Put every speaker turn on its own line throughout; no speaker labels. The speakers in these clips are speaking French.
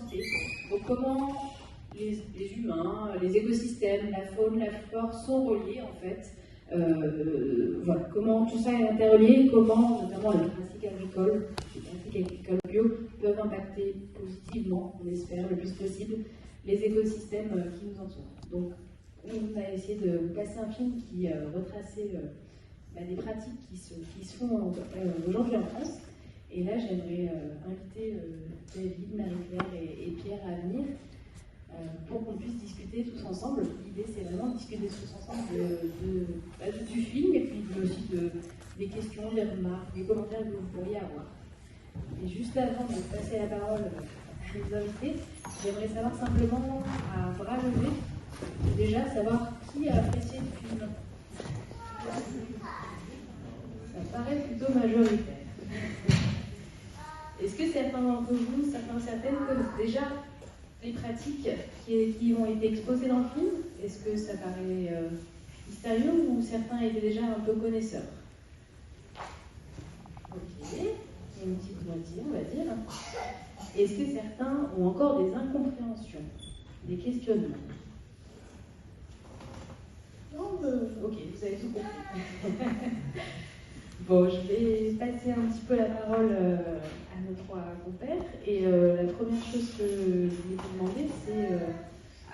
biodiversité. Donc comment les humains, les écosystèmes, la faune, la flore sont reliés en fait. Voilà, comment tout ça est interrelié, comment notamment les pratiques agricoles bio peuvent impacter positivement, on espère, le plus possible, les écosystèmes qui nous entourent. Donc on a essayé de vous passer un film qui retraçait des pratiques qui se font aujourd'hui en France. Et là, j'aimerais inviter David, Marie-Claire et Pierre à venir pour qu'on puisse discuter tous ensemble. L'idée, c'est vraiment de discuter tous ensemble du film et puis aussi des questions, des remarques, des commentaires que vous pourriez avoir. Et juste avant de passer la parole à nos invités, j'aimerais savoir simplement, à bras levés, déjà savoir qui a apprécié le film. Ça paraît plutôt majoritaire. Est-ce que certains d'entre vous, certaines connaissent déjà les pratiques qui ont été exposées dans le film? Est-ce que ça paraît mystérieux ou certains étaient déjà un peu connaisseurs? Ok, une petite moitié, on va dire. Est-ce que certains ont encore des incompréhensions, des questionnements? Non, ok, vous avez tout compris. Bon, je vais passer un petit peu la parole à nos trois compères. Et la première chose que je voulais vous demander, c'est,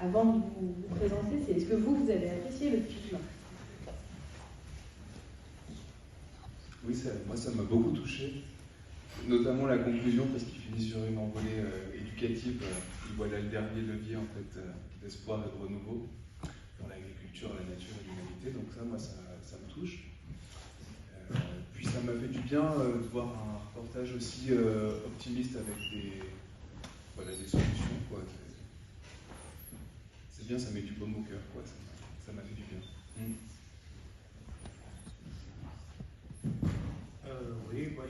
avant de vous présenter, c'est est-ce que vous avez apprécié le film?
Oui, moi ça m'a beaucoup touché, notamment la conclusion, parce qu'il finit sur une envolée éducative. Il voit là le dernier levier en fait, d'espoir et de renouveau dans l'agriculture, la nature et l'humanité. Donc ça, moi, ça me touche. Puis ça m'a fait du bien de voir un reportage aussi optimiste avec des solutions, quoi. C'est bien, ça met du baume au cœur, quoi. Ça m'a fait du bien.
Oui, moi,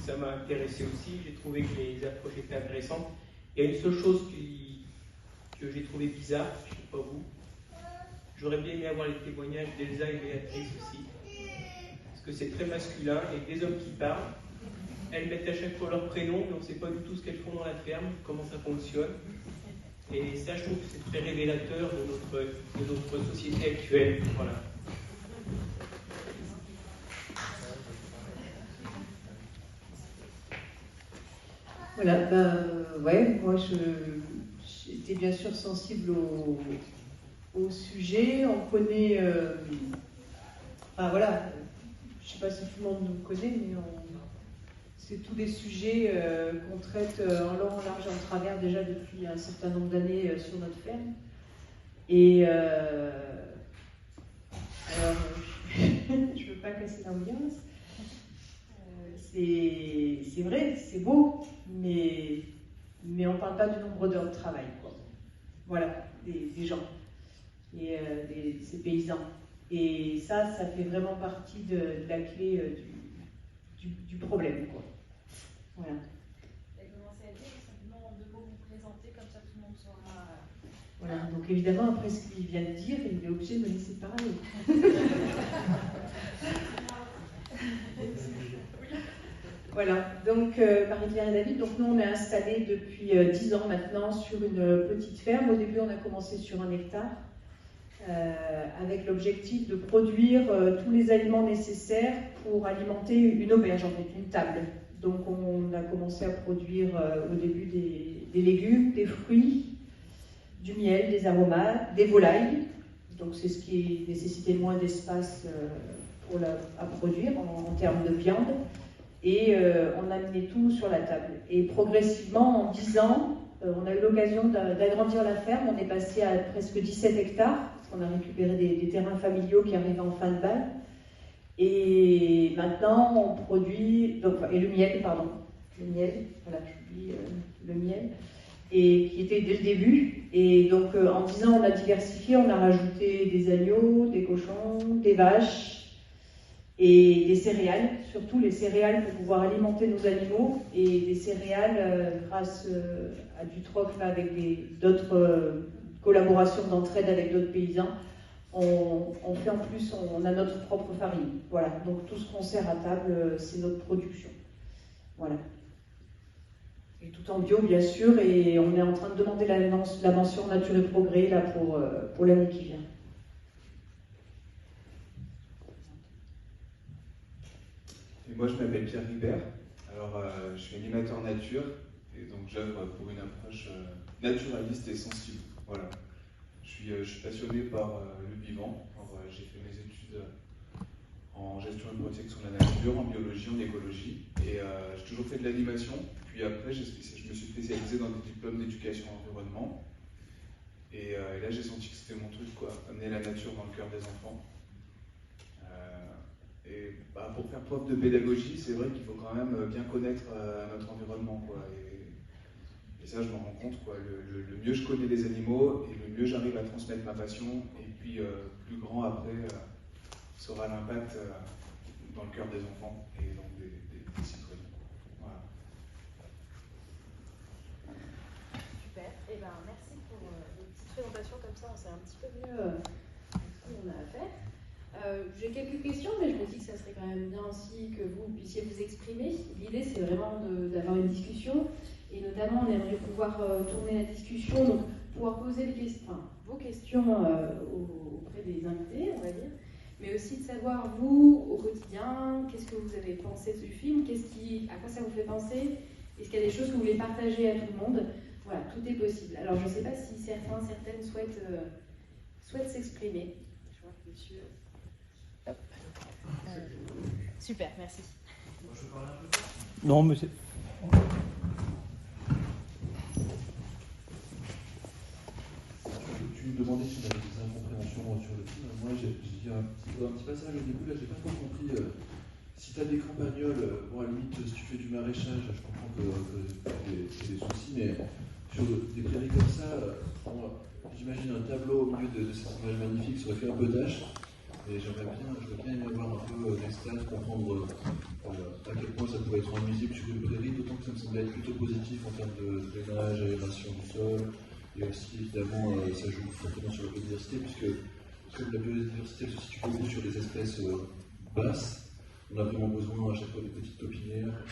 ça m'a intéressé aussi. J'ai trouvé que les approches étaient intéressantes. Il y a une seule chose que j'ai trouvé bizarre, je ne sais pas vous. J'aurais bien aimé avoir les témoignages d'Elsa et Béatrice aussi. Parce que c'est très masculin, et des hommes qui parlent. Elles mettent à chaque fois leur prénom, mais on ne sait pas du tout ce qu'elles font dans la ferme, comment ça fonctionne. Et ça, je trouve que c'est très révélateur de notre société actuelle. Voilà.
Voilà, ouais, moi j'étais bien sûr sensible au sujet. On connaît, voilà, je ne sais pas si tout le monde nous connaît, mais c'est tous des sujets qu'on traite en long, en large, en travers déjà depuis un certain nombre d'années sur notre ferme. Et alors, je ne veux pas casser l'ambiance. C'est vrai, c'est beau, mais on ne parle pas du nombre d'heures de travail, quoi. Voilà, des gens, et ces paysans. Et ça fait vraiment partie de la clé du problème, quoi. Voilà.
Vous avez commencé à dire, simplement en 2 mots vous présenter, comme ça tout le monde saura.
Voilà, donc évidemment, après ce qu'il vient de dire, il est obligé de me laisser parler. Voilà, donc Marie-Claire et David, donc nous on est installés depuis 10 ans maintenant sur une petite ferme. Au début on a commencé sur 1 hectare avec l'objectif de produire tous les aliments nécessaires pour alimenter une auberge, en fait, une table. Donc on a commencé à produire au début des légumes, des fruits, du miel, des aromates, des volailles. Donc c'est ce qui nécessitait le moins d'espace à produire en termes de viande. Et on a amené tout sur la table. Et progressivement, en 10 ans, on a eu l'occasion d'agrandir la ferme. On est passé à presque 17 hectares, parce qu'on a récupéré des terrains familiaux qui arrivaient en fin de balle. Et maintenant, on produit... et le miel, pardon. Le miel, voilà, j'oublie le miel. Et qui était dès le début. Et donc, en 10 ans, on a diversifié. On a rajouté des agneaux, des cochons, des vaches, et des céréales, surtout les céréales pour pouvoir alimenter nos animaux, et des céréales grâce à du troc avec d'autres collaborations d'entraide avec d'autres paysans. On fait en plus, on a notre propre farine. Voilà, donc tout ce qu'on sert à table, c'est notre production. Voilà. Et tout en bio, bien sûr, et on est en train de demander la mention Nature et Progrès là, pour l'année qui vient.
Et moi, je m'appelle Pierre Ribert. Alors, je suis animateur nature, et donc j'œuvre pour une approche naturaliste et sensible. Voilà. Je suis passionné par le vivant. J'ai fait mes études en gestion et protection de la nature, en biologie, en écologie, et j'ai toujours fait de l'animation. Puis après, je me suis spécialisé dans des diplômes d'éducation et environnement. Et là, j'ai senti que c'était mon truc, quoi, amener la nature dans le cœur des enfants. Et pour faire preuve de pédagogie, c'est vrai qu'il faut quand même bien connaître notre environnement, quoi. Et ça, je m'en rends compte, quoi. Le mieux je connais les animaux, et le mieux j'arrive à transmettre ma passion, et puis plus grand après sera l'impact dans le cœur des enfants et donc des citoyens. Voilà.
Super, et ben merci pour une petite présentation comme ça, on sait un petit peu mieux à qui on a affaire. J'ai quelques questions, mais je me dis que ça serait quand même bien aussi que vous puissiez vous exprimer. L'idée, c'est vraiment d'avoir une discussion, et notamment, on aimerait pouvoir tourner la discussion, donc pouvoir poser vos questions auprès des invités, on va dire, mais aussi de savoir, vous, au quotidien, qu'est-ce que vous avez pensé de ce film, à quoi ça vous fait penser, est-ce qu'il y a des choses que vous voulez partager à tout le monde. Voilà, tout est possible. Alors, je ne sais pas si certaines souhaitent s'exprimer. Je vois que monsieur... Hop. Super, merci.
Non, mais c'est...
Tu me demandais si on avait des incompréhensions sur le film. Moi, j'ai dit un petit passage au début, là, j'ai pas trop compris. Si tu as des campagnols, bon, à la limite, si tu fais du maraîchage, je comprends que c'est des soucis, mais sur des prairies comme ça, j'imagine un tableau au milieu de cette image magnifique, ça aurait fait un peu tâche. Et j'aurais bien aimé avoir un peu d'extase, comprendre à quel point ça pouvait être nuisible sur une prairie, d'autant que ça me semblait être plutôt positif en termes de drainage, aération du sol, et aussi évidemment ça joue fortement sur la biodiversité, puisque comme la biodiversité se situe beaucoup sur des espèces basses, on a vraiment besoin à chaque fois de petites taupinières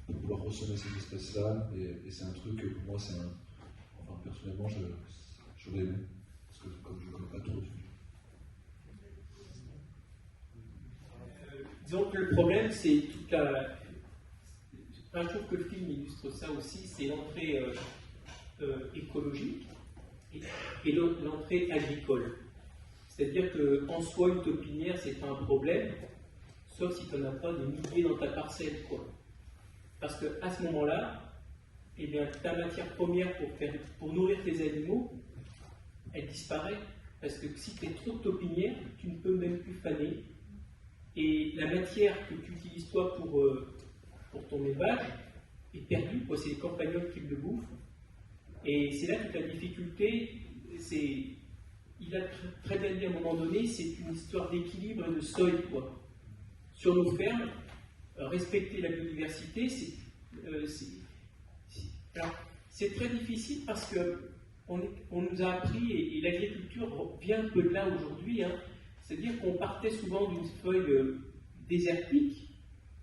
pour pouvoir ressommer ces espèces-là, et c'est un truc que pour moi, enfin personnellement, j'aurais aimé, parce que comme je ne connais pas trop le sujet.
Disons que le problème, c'est toute la... Je trouve que le film illustre ça aussi, c'est l'entrée écologique et l'entrée agricole. C'est-à-dire qu'en soi, une taupinière, c'est pas un problème, sauf si tu n'en as pas des milliers dans ta parcelle, quoi. Parce qu'à ce moment-là, eh bien, ta matière première pour nourrir tes animaux, elle disparaît. Parce que si tu es trop de taupinières, tu ne peux même plus faner. Et la matière que tu utilises toi pour ton élevage est perdue, c'est les campagnols qui le bouffent. Et c'est là toute la difficulté. Il a très bien dit à un moment donné, c'est une histoire d'équilibre et de seuil, quoi. Sur nos fermes, respecter la biodiversité, c'est très difficile parce qu'on nous a appris, et l'agriculture vient un peu de là aujourd'hui, hein. C'est-à-dire qu'on partait souvent d'une feuille désertique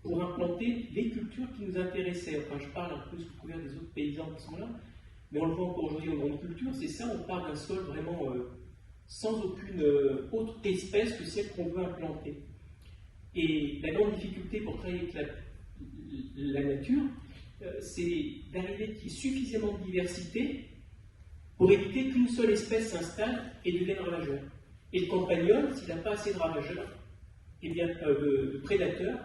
pour implanter les cultures qui nous intéressaient. Enfin, je parle un peu sous couvert des autres paysans qui sont là, mais on le voit encore aujourd'hui en grande culture, c'est ça, on part d'un sol vraiment sans aucune autre espèce que celle qu'on veut implanter. Et la grande difficulté pour travailler avec la nature, c'est d'arriver qu'il y ait suffisamment de diversité pour éviter qu'une seule espèce s'installe et devienne ravageur. Et le campagnol, s'il n'a pas assez de ravageurs, de prédateurs,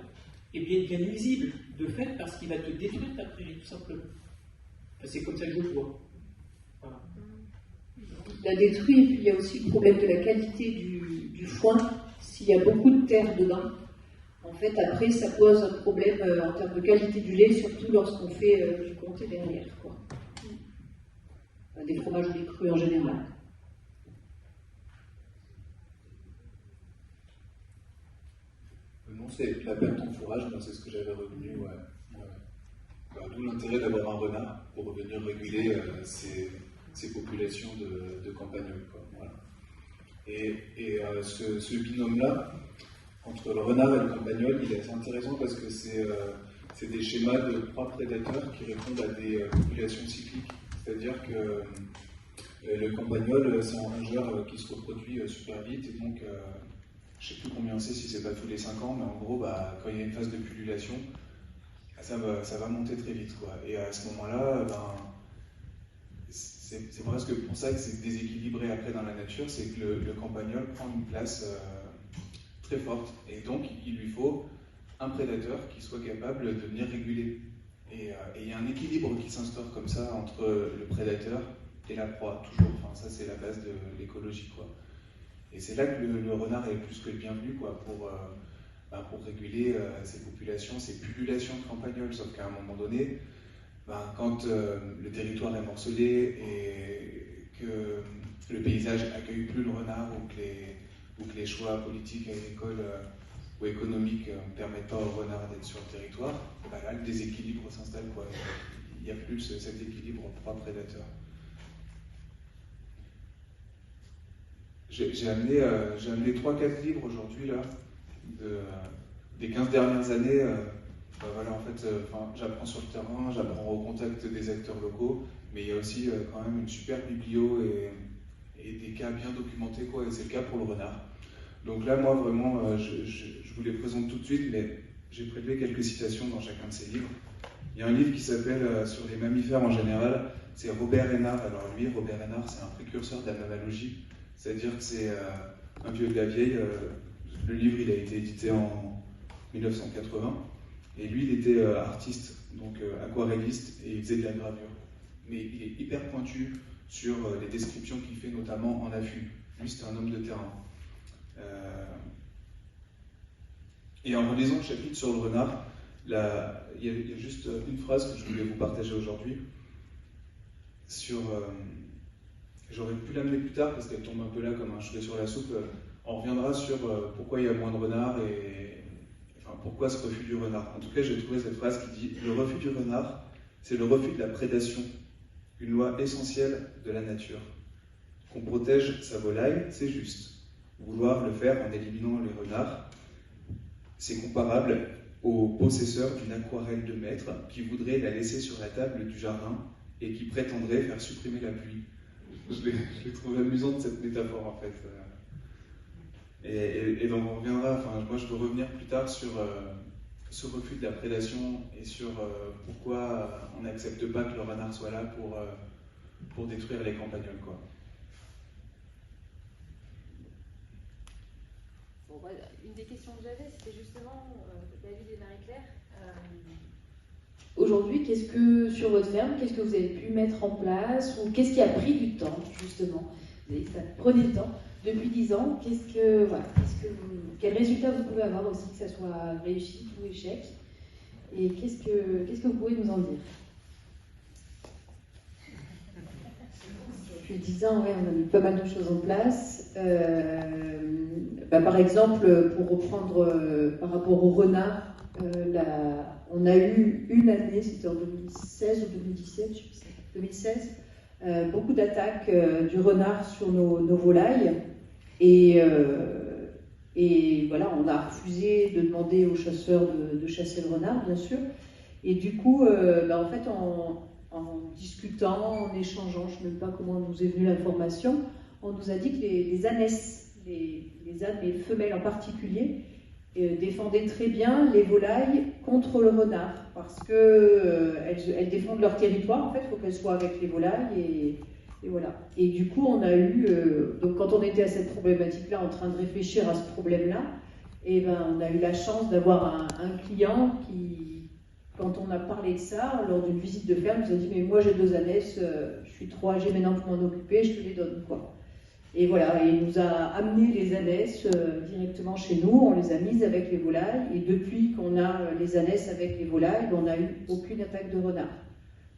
il devient nuisible de fait parce qu'il va te détruire ta prairie, tout simplement. Enfin, c'est comme ça que je le vois. Voilà.
Il la détruit, et puis il y a aussi le problème de la qualité du foin. S'il y a beaucoup de terre dedans, en fait, après, ça pose un problème en termes de qualité du lait, surtout lorsqu'on fait du comté derrière, quoi. Des fromages ou des crus en général.
Non, c'est la perte en fourrage, c'est ce que j'avais retenu, ouais. D'où l'intérêt d'avoir un renard pour venir réguler ces populations de campagnols, quoi. Voilà. Et ce binôme-là, entre le renard et le campagnol, il est assez intéressant parce que c'est
c'est des schémas de proies prédateurs qui répondent à des populations cycliques. C'est-à-dire que le campagnol, c'est un rongeur qui se reproduit super vite, et donc je ne sais plus combien c'est, si c'est pas tous les 5 ans, mais en gros, quand il y a une phase de pullulation, ça va monter très vite, quoi. Et à ce moment-là, c'est presque pour ça que c'est déséquilibré après dans la nature, c'est que le campagnol prend une place très forte, et donc il lui faut un prédateur qui soit capable de venir réguler. Et il y a un équilibre qui s'instaure comme ça entre le prédateur et la proie, toujours. Enfin, ça, c'est la base de l'écologie, quoi. Et c'est là que le renard est plus que le bienvenu, quoi, pour réguler ces populations, ces pullulations de campagnols. Sauf qu'à un moment donné, quand le territoire est morcelé et que le paysage accueille plus le renard, ou que les choix politiques, agricoles ou économiques ne permettent pas au renard d'être sur le territoire, là, le déséquilibre s'installe, quoi. Il n'y a plus cet équilibre proie-prédateur. J'ai amené 3-4 livres aujourd'hui, là, des 15 dernières années. Voilà, en fait, j'apprends sur le terrain, j'apprends au contact des acteurs locaux, mais il y a aussi quand même une super biblio et des cas bien documentés, quoi, et c'est le cas pour le renard. Donc là, moi, vraiment, je vous les présente tout de suite, mais j'ai prélevé quelques citations dans chacun de ces livres. Il y a un livre qui s'appelle Sur les mammifères en général, c'est Robert Hénard. Alors lui, Robert Hénard, c'est un précurseur de la mammalogie, c'est-à-dire que c'est un vieux de la vieille. Le livre, il a été édité en 1980, et lui, il était artiste, donc aquarelliste, et il faisait de la gravure. Mais il est hyper pointu sur les descriptions qu'il fait, notamment en affût. Lui, c'était un homme de terrain. Et en relisant le chapitre sur le renard, il y a juste une phrase que je voulais vous partager aujourd'hui. J'aurais pu l'amener plus tard parce qu'elle tombe un peu là comme un cheveu sur la soupe. On reviendra sur pourquoi il y a moins de renards et pourquoi ce refus du renard. En tout cas, j'ai trouvé cette phrase qui dit « Le refus du renard, c'est le refus de la prédation, une loi essentielle de la nature. Qu'on protège sa volaille, c'est juste. Vouloir le faire en éliminant les renards, c'est comparable au possesseur d'une aquarelle de maître qui voudrait la laisser sur la table du jardin et qui prétendrait faire supprimer la pluie. » Je l'ai trouvé amusante, cette métaphore, en fait. Et donc on reviendra, moi je veux revenir plus tard sur ce refus de la prédation et sur pourquoi on n'accepte pas que le renard soit là pour détruire les campagnols, quoi.
Bon, une des questions que j'avais, c'était justement, David et Marie-Claire,
aujourd'hui, sur votre ferme, qu'est-ce que vous avez pu mettre en place, ou qu'est-ce qui a pris du temps, justement? Prenez le temps. Depuis 10 ans, quel résultat vous pouvez avoir aussi, que ça soit réussite ou échec? Et qu'est-ce que vous pouvez nous en dire? Depuis 10 ans, on a mis pas mal de choses en place. Par exemple, pour reprendre par rapport au renard, on a eu une année, c'était en 2016 ou 2017, je sais plus, 2016, beaucoup d'attaques du renard sur nos volailles. Et voilà, on a refusé de demander aux chasseurs de chasser le renard, bien sûr. Et du coup, en fait, en discutant, en échangeant, je ne sais même pas comment nous est venue l'information, on nous a dit que les ânesses, les ânes, les femelles en particulier, défendaient très bien les volailles contre le renard, parce qu'elles défendent leur territoire, en fait, il faut qu'elles soient avec les volailles, et voilà. Et du coup, on a eu, donc quand on était à cette problématique-là, en train de réfléchir à ce problème-là, on a eu la chance d'avoir un client qui, quand on a parlé de ça, lors d'une visite de ferme, nous a dit « Mais moi j'ai 2 ânesses, je suis trop âgée maintenant pour m'en occuper, je te les donne, quoi. » Et voilà, et il nous a amené les ânesses directement chez nous, on les a mises avec les volailles, et depuis qu'on a les ânesses avec les volailles, on n'a eu aucune attaque de renard.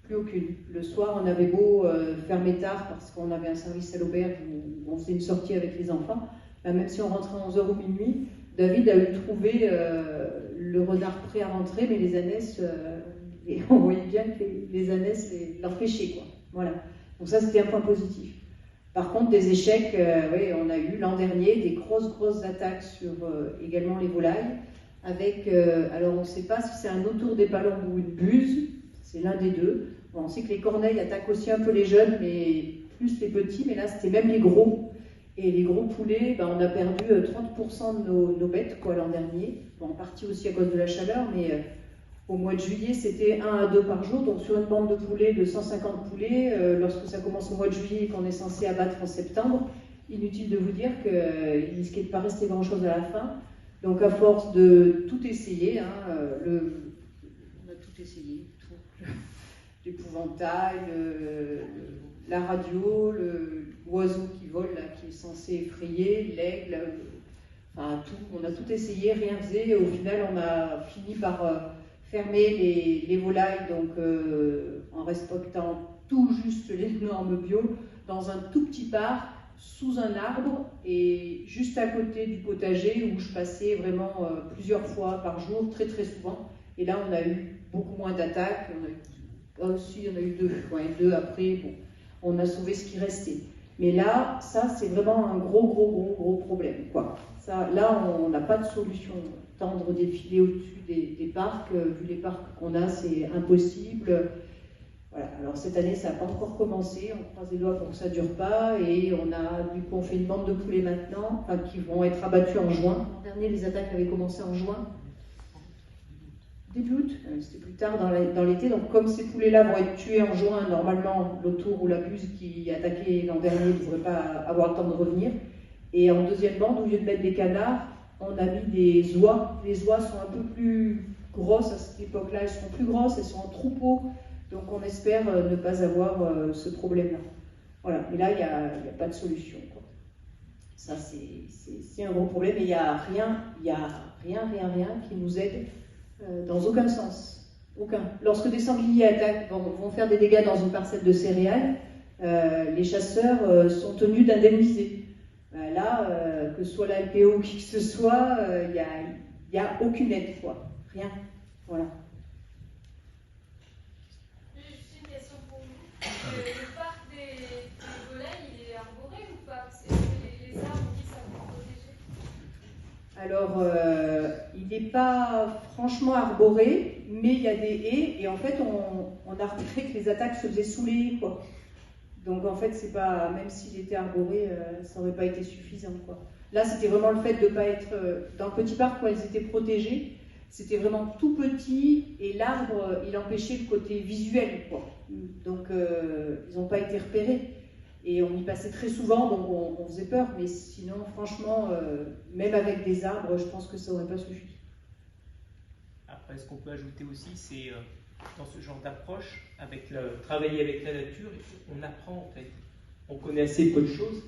Plus aucune. Le soir, on avait beau fermer tard parce qu'on avait un service à l'auberge où on faisait une sortie avec les enfants, même si on rentrait à 11h ou minuit, David a eu trouvé le renard prêt à rentrer, mais les ânesses, et on voyait bien que les ânesses l'empêchaient, quoi. Voilà. Donc ça, c'était un point positif. Par contre, des échecs, on a eu l'an dernier des grosses attaques sur également les volailles, avec, alors on ne sait pas si c'est un autour des palombes ou une buse, c'est l'un des deux. Bon, on sait que les corneilles attaquent aussi un peu les jeunes, mais plus les petits, mais là c'était même les gros. Et les gros poulets, ben, on a perdu 30% de nos bêtes l'an dernier, bon, en partie aussi à cause de la chaleur, mais au mois de juillet c'était 1 à 2 par jour, donc sur une bande de poulets de 150 poulets, lorsque ça commence au mois de juillet et qu'on est censé abattre en septembre, inutile de vous dire qu'il risquait de ne pas rester grand-chose à la fin. Donc à force de tout essayer, on a tout essayé, l'épouvantail, la radio, l'oiseau qui vole, là, qui est censé effrayer, l'aigle, enfin tout, on a tout essayé, rien faisait, et au final on a fini par fermer les volailles, donc en respectant tout juste les normes bio, dans un tout petit parc, sous un arbre, et juste à côté du potager où je passais vraiment plusieurs fois par jour, très très souvent, et là on a eu beaucoup moins d'attaques, on a eu deux après, bon. On a sauvé ce qui restait. Mais là, ça, c'est vraiment un gros problème, quoi. Ça, là, on n'a pas de solution. Tendre des filets au-dessus des parcs, vu les parcs qu'on a, c'est impossible. Voilà. Alors, cette année, ça n'a pas encore commencé. On croise les doigts pour que ça ne dure pas. Et on fait une bande de poulets maintenant, enfin, qui vont être abattus en juin. L'an dernier, les attaques avaient commencé en juin. Début août, c'était plus tard dans l'été, donc comme ces poulets-là vont être tués en juin, normalement l'autour ou la buse qui attaquait l'an dernier ne devrait pas avoir le temps de revenir. Et en deuxième bande, au lieu de mettre des canards, on a mis des oies. Les oies sont un peu plus grosses à cette époque-là, elles sont plus grosses, elles sont en troupeau, donc on espère ne pas avoir ce problème-là. Voilà, mais là il n'y a pas de solution, quoi. Ça c'est un gros problème et il n'y a rien qui nous aide. Dans aucun sens. Aucun. Lorsque des sangliers attaquent, vont faire des dégâts dans une parcelle de céréales, les chasseurs sont tenus d'indemniser. Là, que ce soit la LPO ou qui que ce soit, il n'y a aucune aide, quoi. Rien. Voilà.
Juste une question pour vous. Le parc des volailles, il est arboré ou pas? C'est les arbres qui sont protégés?
Alors, il n'est pas franchement arboré, mais il y a des haies, et en fait, on a repéré que les attaques se faisaient sous les haies, quoi. Donc, en fait, c'est pas, même s'il était arboré, ça n'aurait pas été suffisant, quoi. Là, c'était vraiment le fait de ne pas être dans le petit parc où elles étaient protégées. C'était vraiment tout petit, et l'arbre, il empêchait le côté visuel, quoi. Donc, ils n'ont pas été repérés. Et on y passait très souvent, donc on faisait peur, mais sinon, franchement, même avec des arbres, je pense que ça n'aurait pas suffi.
Après, ce qu'on peut ajouter aussi, c'est dans ce genre d'approche, travailler avec la nature, on apprend en fait. On connaît assez peu de choses,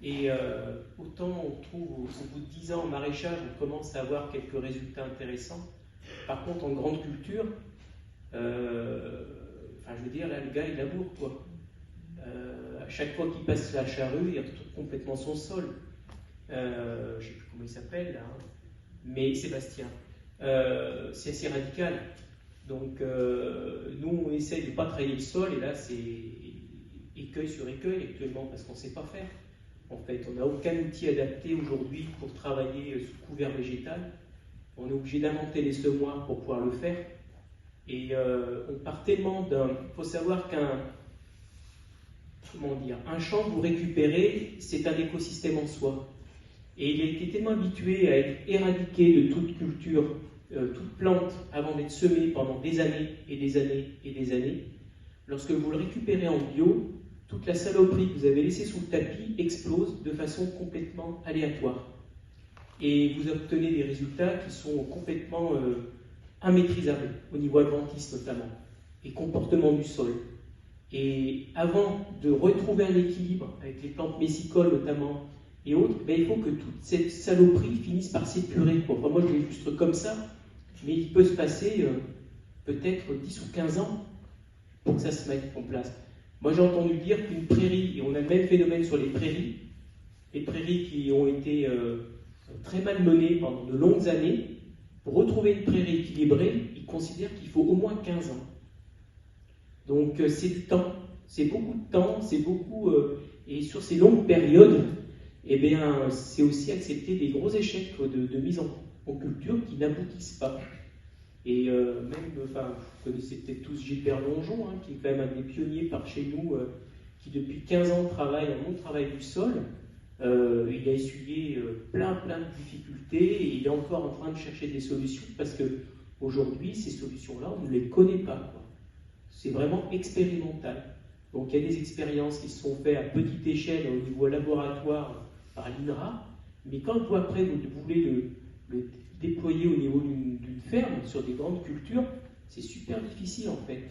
et autant on trouve au bout de 10 ans en maraîchage, on commence à avoir quelques résultats intéressants. Par contre, en grande culture, je veux dire, là, le gars, il laboure, quoi. À chaque fois qu'il passe la charrue, il retrouve complètement son sol. Je ne sais plus comment il s'appelle, là, hein. Mais Sébastien. C'est assez radical. Donc, nous, on essaye de ne pas travailler le sol, et là, c'est écueil sur écueil actuellement, parce qu'on ne sait pas faire. En fait, on n'a aucun outil adapté aujourd'hui pour travailler sous couvert végétal. On est obligé d'inventer les semoirs pour pouvoir le faire. Et on part tellement d'un... Il faut savoir un champ que vous récupérez, c'est un écosystème en soi. Et il a été tellement habitué à être éradiqué de toute culture, toute plante, avant d'être semé pendant des années et des années et des années. Lorsque vous le récupérez en bio, toute la saloperie que vous avez laissée sous le tapis explose de façon complètement aléatoire. Et vous obtenez des résultats qui sont complètement immaîtrisables, au niveau adventiste notamment, et comportement du sol. Et avant de retrouver un équilibre avec les plantes messicoles notamment et autres, il faut que toute cette saloperie finisse par s'épurer. Enfin, moi je l'illustre comme ça, mais il peut se passer peut-être 10 ou 15 ans pour que ça se mette en place. Moi j'ai entendu dire qu'une prairie, et on a le même phénomène sur les prairies qui ont été très mal menées pendant de longues années, pour retrouver une prairie équilibrée, ils considèrent qu'il faut au moins 15 ans. Donc c'est du temps, c'est beaucoup de temps, c'est beaucoup... et sur ces longues périodes, c'est aussi accepter des gros échecs de mise en culture qui n'aboutissent pas. Et même, enfin, vous connaissez peut-être tous Gilbert Longeon, hein, qui est quand même un des pionniers par chez nous, qui depuis 15 ans travaille en travail du sol. Il a essuyé plein de difficultés et il est encore en train de chercher des solutions parce que aujourd'hui, ces solutions-là, on ne les connaît pas. C'est vraiment expérimental. Donc il y a des expériences qui se sont faites à petite échelle au niveau laboratoire par l'INRA, mais quand vous après vous voulez le déployer au niveau d'une ferme sur des grandes cultures, c'est super difficile en fait,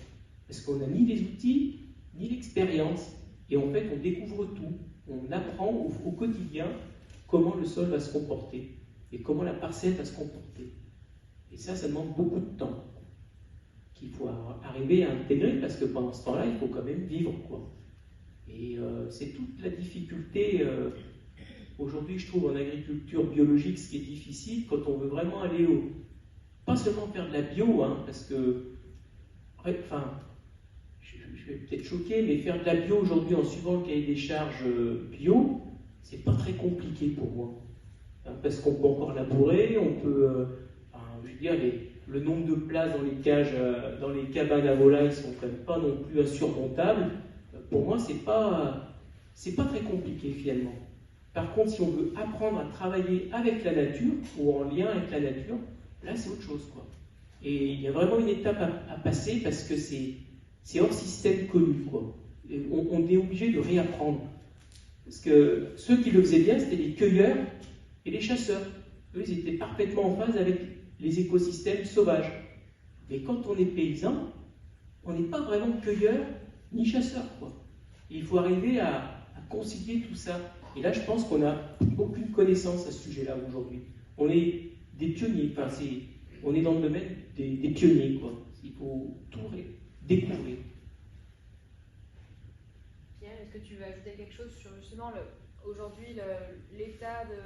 parce qu'on n'a ni les outils ni l'expérience, et en fait on découvre tout, on apprend au quotidien comment le sol va se comporter et comment la parcelle va se comporter. Et ça demande beaucoup de temps qu'il faut arriver à intégrer, parce que pendant ce temps-là, il faut quand même vivre, quoi. Et c'est toute la difficulté, aujourd'hui, je trouve, en agriculture biologique, ce qui est difficile, quand on veut vraiment aller pas seulement faire de la bio, hein, parce que, enfin, je vais peut-être choquer, mais faire de la bio aujourd'hui en suivant le cahier des charges bio, c'est pas très compliqué pour moi. Hein, parce qu'on peut encore labourer, on peut, je veux dire, le nombre de places dans les cages, dans les cabanes à volailles sont quand même pas non plus insurmontables. Pour moi, c'est pas très compliqué finalement. Par contre, si on veut apprendre à travailler avec la nature ou en lien avec la nature, là c'est autre chose, quoi. Et il y a vraiment une étape à passer parce que c'est hors système connu, quoi. Et on est obligé de réapprendre. Parce que ceux qui le faisaient bien, c'était les cueilleurs et les chasseurs. Eux, ils étaient parfaitement en phase avec les écosystèmes sauvages. Mais quand on est paysan, on n'est pas vraiment cueilleur ni chasseur, quoi. Et il faut arriver à concilier tout ça. Et là, je pense qu'on n'a aucune connaissance à ce sujet-là aujourd'hui. On est des pionniers, enfin, on est dans le domaine des pionniers, quoi. Il faut tout découvrir.
Pierre, est-ce que tu veux ajouter quelque chose sur justement aujourd'hui l'état de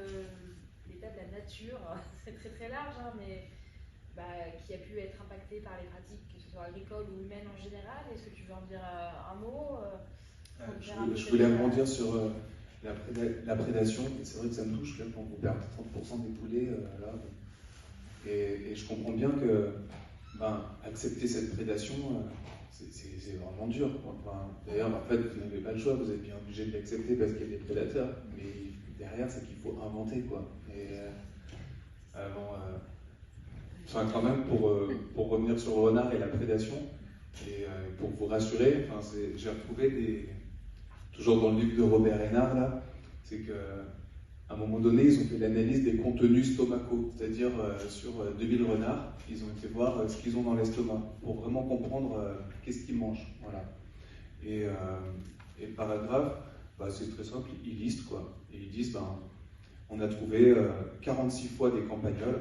la nature, c'est très très large, hein, mais qui a pu être impacté par les pratiques, que ce soit agricoles ou humaines en général. Est-ce que tu veux en dire un mot
Je voulais rebondir sur la prédation, et c'est vrai que ça me touche, quand vous perdez 30% des poulets, là, et je comprends bien que accepter cette prédation, c'est vraiment dur. Enfin, d'ailleurs, en fait, vous n'avez pas le choix, vous êtes bien obligé de l'accepter parce qu'il y a des prédateurs, mais derrière, c'est qu'il faut inventer, quoi. Et quand même, pour revenir sur le renard et la prédation, et pour vous rassurer, j'ai retrouvé toujours dans le livre de Robert Hénard, là, c'est qu'à un moment donné, ils ont fait l'analyse des contenus stomacaux, c'est-à-dire sur 2000 renards, ils ont été voir ce qu'ils ont dans l'estomac, pour vraiment comprendre qu'est-ce qu'ils mangent. Voilà. Et le paragraphe, c'est très simple, ils listent, quoi. Et ils disent, on a trouvé 46 fois des campagnols.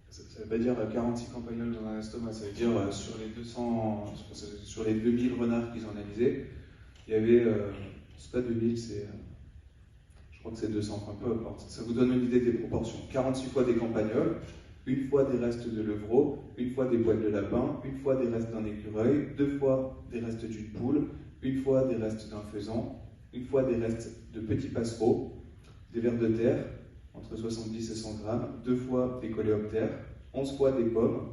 Ça ne veut pas dire 46 campagnols dans un estomac, ça veut dire sur les 2000 renards qu'ils ont analysés, il y avait, c'est pas 2000, je crois que c'est 200, peu importe. Ça vous donne une idée des proportions. 46 fois des campagnols, une fois des restes de levreau, une fois des poils de lapin, une fois des restes d'un écureuil, 2 fois des restes d'une poule, une fois des restes d'un faisan, une fois des restes de petits passereaux, des vers de terre, entre 70 et 100 grammes, 2 fois des coléoptères, 11 fois des pommes,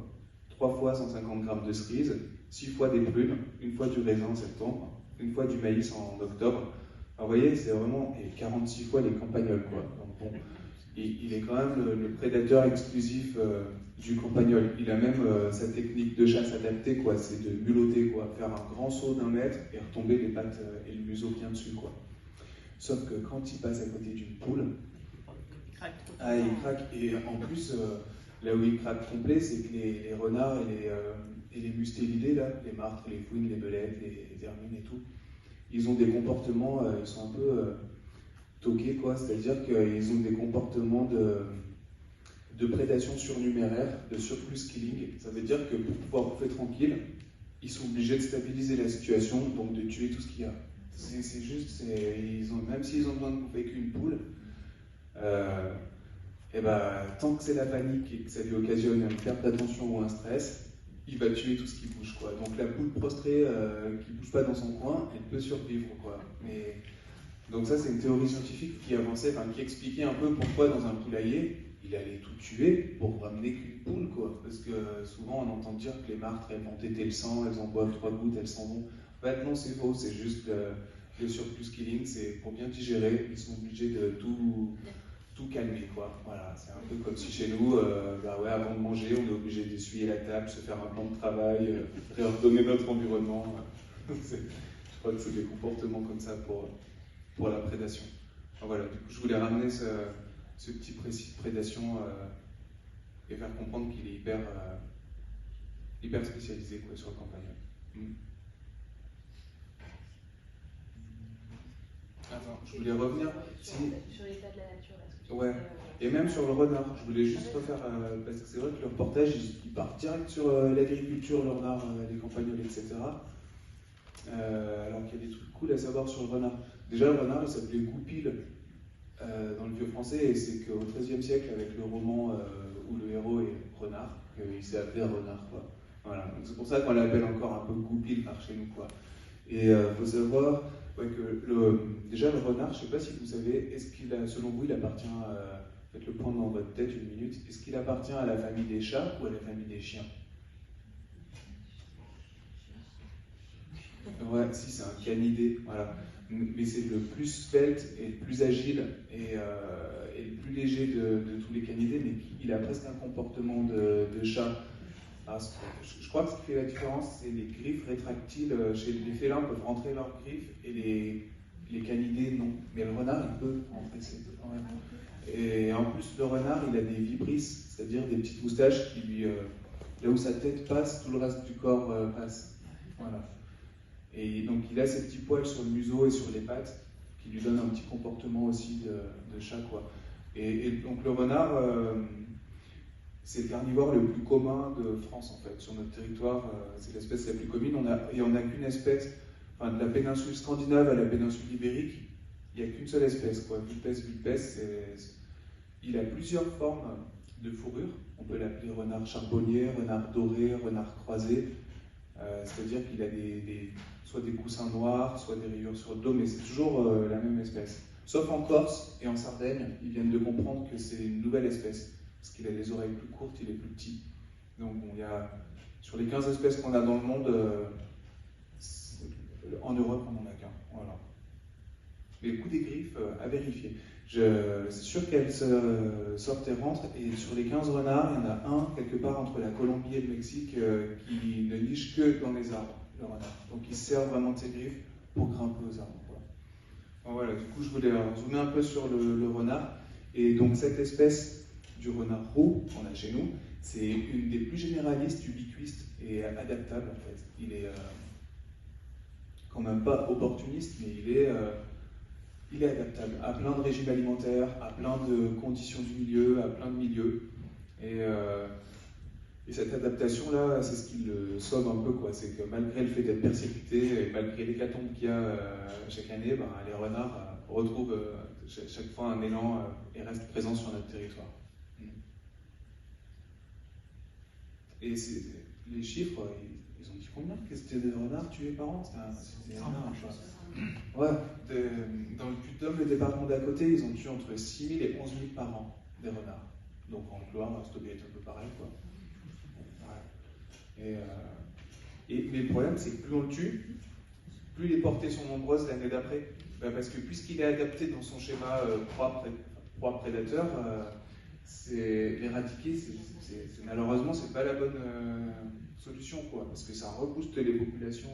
3 fois 150 grammes de cerises, 6 fois des prunes, une fois du raisin en septembre, une fois du maïs en octobre. Alors, vous voyez, c'est vraiment 46 fois les campagnols, quoi. Donc, bon, il est quand même le prédateur exclusif du campagnol. Il a même sa technique de chasse adaptée, quoi. C'est de muloter, quoi, faire un grand saut d'1 mètre et retomber les pattes et le museau bien dessus, quoi. Sauf que quand il passe à côté d'une poule, il craque. Et en plus, là où il craque complet, c'est que les renards et les mustélidés, là, les martres, les fouines, les belettes, les hermines et tout, ils ont des comportements, ils sont un peu toqués, quoi. C'est-à-dire qu'ils ont des comportements de prédation surnuméraire, de surplus killing. Ça veut dire que pour pouvoir bouffer tranquille, ils sont obligés de stabiliser la situation, donc de tuer tout ce qu'il y a. C'est juste, même s'ils ont besoin de bouffer qu'une poule, tant que c'est la panique et que ça lui occasionne une perte d'attention ou un stress, il va tuer tout ce qui bouge, quoi. Donc la poule prostrée qui ne bouge pas dans son coin, elle peut survivre, quoi. Donc ça, c'est une théorie scientifique qui avançait, qui expliquait un peu pourquoi dans un poulailler, il allait tout tuer pour ramener qu'une poule, quoi. Parce que souvent, on entend dire que les martres, elles vont téter le sang, elles en boivent 3 gouttes, elles s'en vont. En fait, non, c'est faux, c'est juste le surplus killing, c'est pour bien digérer, ils sont obligés de tout calmer, quoi. Voilà, c'est un peu comme si chez nous, bah ouais, avant de manger, on est obligé d'essuyer la table, se faire un plan de travail, réordonner notre environnement. Je crois que c'est des comportements comme ça pour la prédation. Alors voilà, du coup, je voulais ramener ce petit précis de prédation et faire comprendre qu'il est hyper spécialisé, quoi, sur le campagnol. Attends, je voulais revenir
sur l'état de la nature.
Ouais, et même sur le renard, je voulais juste refaire, parce que c'est vrai que le reportage, il part direct sur l'agriculture, le renard, les campagnols, etc. Alors qu'il y a des trucs cool à savoir sur le renard. Déjà, le renard, il s'appelait Goupil dans le vieux français, et c'est qu'au XIIIe siècle, avec le roman où le héros est renard, qu'il s'est appelé renard, quoi. Voilà, donc c'est pour ça qu'on l'appelle encore un peu Goupil par chez nous, quoi. Et il faut savoir que déjà le renard, je ne sais pas si vous savez, est-ce qu'il a, selon vous, il appartient, faites le point dans votre tête une minute, est-ce qu'il appartient à la famille des chats ou à la famille des chiens? Ouais, si, c'est un canidé, voilà. Mais c'est le plus svelte et le plus agile et le plus léger de tous les canidés, mais il a presque un comportement de chat. Parce que je crois que ce qui fait la différence, c'est les griffes rétractiles. Chez les félins peuvent rentrer leurs griffes et les canidés non. Mais le renard, il peut rentrer ses griffes quand même. Et en plus, le renard, il a des vibrisses, c'est-à-dire des petites moustaches qui lui. Là où sa tête passe, tout le reste du corps passe. Voilà. Et donc, il a ces petits poils sur le museau et sur les pattes qui lui donnent un petit comportement aussi de chat, quoi. Et donc, le renard. C'est le carnivore le plus commun de France, en fait. Sur notre territoire, c'est l'espèce la plus commune. On n'a qu'une espèce, enfin, de la péninsule scandinave à la péninsule ibérique, il n'y a qu'une seule espèce, quoi. Vulpes, il a plusieurs formes de fourrure. On peut l'appeler renard charbonnier, renard doré, renard croisé. C'est-à-dire qu'il a soit des coussins noirs, soit des rayures sur le dos, mais c'est toujours la même espèce. Sauf en Corse et en Sardaigne, ils viennent de comprendre que c'est une nouvelle espèce. Parce qu'il a les oreilles plus courtes, il est plus petit. Donc bon, il y a, sur les 15 espèces qu'on a dans le monde, en Europe, on n'en a qu'un. Voilà. Mais le coup des griffes, à vérifier. C'est sûr qu'elles sortent et rentrent, et sur les 15 renards, il y en a un, quelque part entre la Colombie et le Mexique, qui ne niche que dans les arbres, le renard. Donc il sert vraiment de ses griffes pour grimper aux arbres. Voilà. Bon, voilà, du coup, je voulais zoomer un peu sur le renard. Et donc cette espèce du renard roux qu'on a chez nous, c'est une des plus généralistes, ubiquistes et adaptables en fait. Il est quand même pas opportuniste, mais il est adaptable à plein de régimes alimentaires, à plein de conditions du milieu, à plein de milieux. Et cette adaptation-là, c'est ce qui le sauve un peu, quoi. C'est que malgré le fait d'être persécuté et malgré l'hécatombe qu'il y a chaque année, ben, les renards retrouvent chaque fois un élan et restent présents sur notre territoire. Et les chiffres, ils ont dit combien que c'était des renards tués par an? C'était énorme, je vois. Ouais, dans le Puy-de-Dôme, le département d'à côté, ils ont tué entre 6 000 et 11 000 par an des renards. Donc en Loire, ça doit être un peu pareil, quoi. Ouais. Mais le problème, c'est que plus on le tue, plus les portées sont nombreuses l'année d'après. Parce que puisqu'il est adapté dans son schéma proie-prédateur, l'éradiquer, malheureusement, c'est pas la bonne solution, quoi, parce que ça rebooste les populations.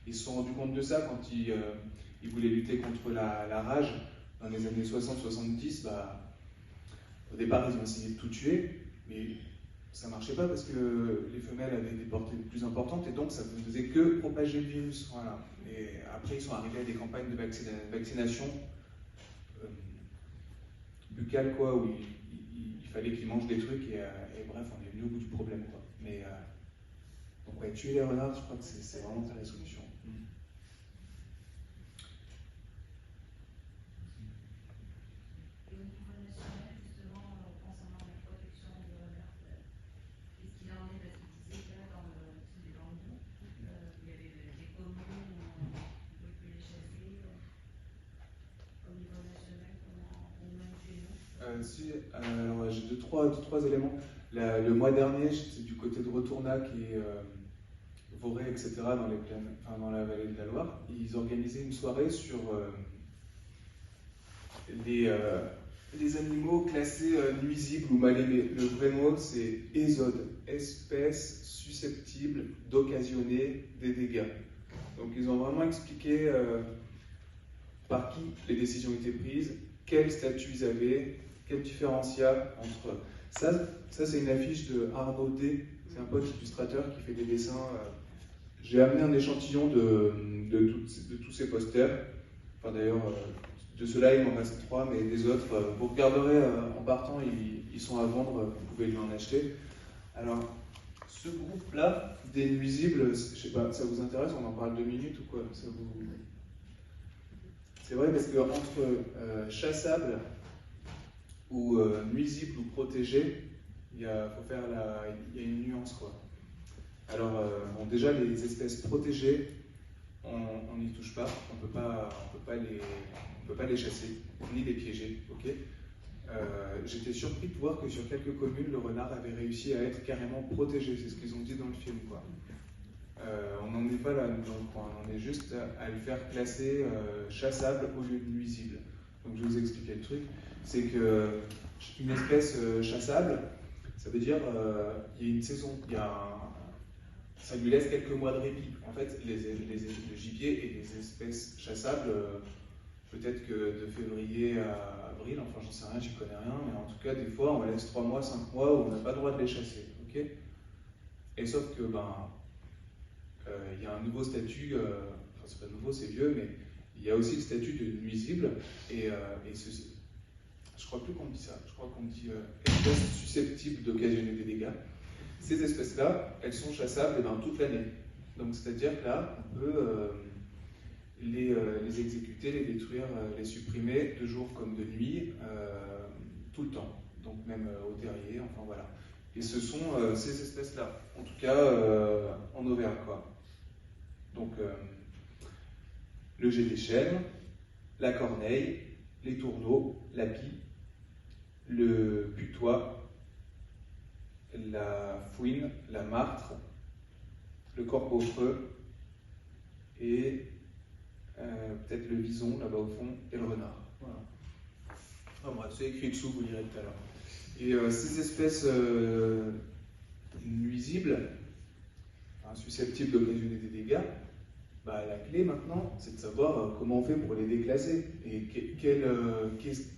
Ils se sont rendus compte de ça quand ils voulaient lutter contre la rage dans les années 60-70. Au départ, ils ont essayé de tout tuer, mais ça marchait pas parce que les femelles avaient des portées plus importantes et donc ça ne faisait que propager le virus. Voilà. Et après, ils sont arrivés à des campagnes de vaccination buccale, quoi, où il fallait qu'ils mangent des trucs et bref, on est venu au bout du problème, quoi. Mais donc ouais, tuer les renards, je crois que c'est vraiment ça la solution.
Et au niveau national, justement, concernant la protection des renards, qu'est-ce qu'il en est? Parce que tu disais que là, dans le Doubs, il y avait des communes où on ne pouvait plus les chasser. Au niveau national, ou même chez nous?
Alors j'ai trois éléments. Le mois dernier, j'étais du côté de Retournac et Voré, etc., dans la vallée de la Loire. Ils organisaient une soirée sur les animaux classés nuisibles ou mal aimés. Le vrai mot, c'est ésode, espèces susceptibles d'occasionner des dégâts. Donc ils ont vraiment expliqué par qui les décisions étaient prises, quel statut ils avaient, quel différencial entre... Ça c'est une affiche de Arnaud D, c'est un pote illustrateur qui fait des dessins. J'ai amené un échantillon de tous ces posters. Enfin d'ailleurs, de ceux-là, il m'en reste 3, mais des autres, vous regarderez en partant, ils sont à vendre, vous pouvez lui en acheter. Alors, ce groupe-là, des nuisibles, je sais pas, ça vous intéresse, on en parle 2 minutes ou quoi? C'est vrai parce qu'entre chassables ou nuisibles ou protégés, il y a une nuance, quoi. Alors, bon, déjà, les espèces protégées, on n'y touche pas, on peut pas les chasser, ni les piéger, ok. J'étais surpris de voir que sur quelques communes, le renard avait réussi à être carrément protégé, c'est ce qu'ils ont dit dans le film, quoi. On n'en est pas là, nous, dans le coin, on est juste à le faire classer chassable au lieu de nuisible. Donc je vais vous expliquer le truc, c'est que une espèce chassable, ça veut dire il y a une saison, ça lui laisse quelques mois de répit. En fait, le gibier et les espèces chassables, peut-être que de février à avril, enfin j'en sais rien, j'y connais rien, mais en tout cas, des fois, on laisse 3 mois, 5 mois où on n'a pas le droit de les chasser. Ok. Et sauf que, il y a un nouveau statut, enfin c'est pas nouveau, c'est vieux, mais il y a aussi le statut de nuisible, et je crois plus qu'on dit ça, je crois qu'on dit espèces susceptibles d'occasionner des dégâts. Ces espèces-là, elles sont chassables toute l'année. Donc c'est-à-dire que là, on peut les exécuter, les détruire, les supprimer de jour comme de nuit, tout le temps. Donc même au terrier, enfin voilà. Et ce sont ces espèces-là, en tout cas en Auvergne, quoi. Donc le jet des chênes, la corneille, les tourneaux, la pie, le putois, la fouine, la martre, le corbeau-creux et peut-être le vison là-bas au fond et le renard. Voilà. Enfin bref, c'est écrit dessous, vous lirez tout à l'heure. Et ces espèces nuisibles, susceptibles d'occasionner des dégâts, la clé maintenant, c'est de savoir comment on fait pour les déclasser et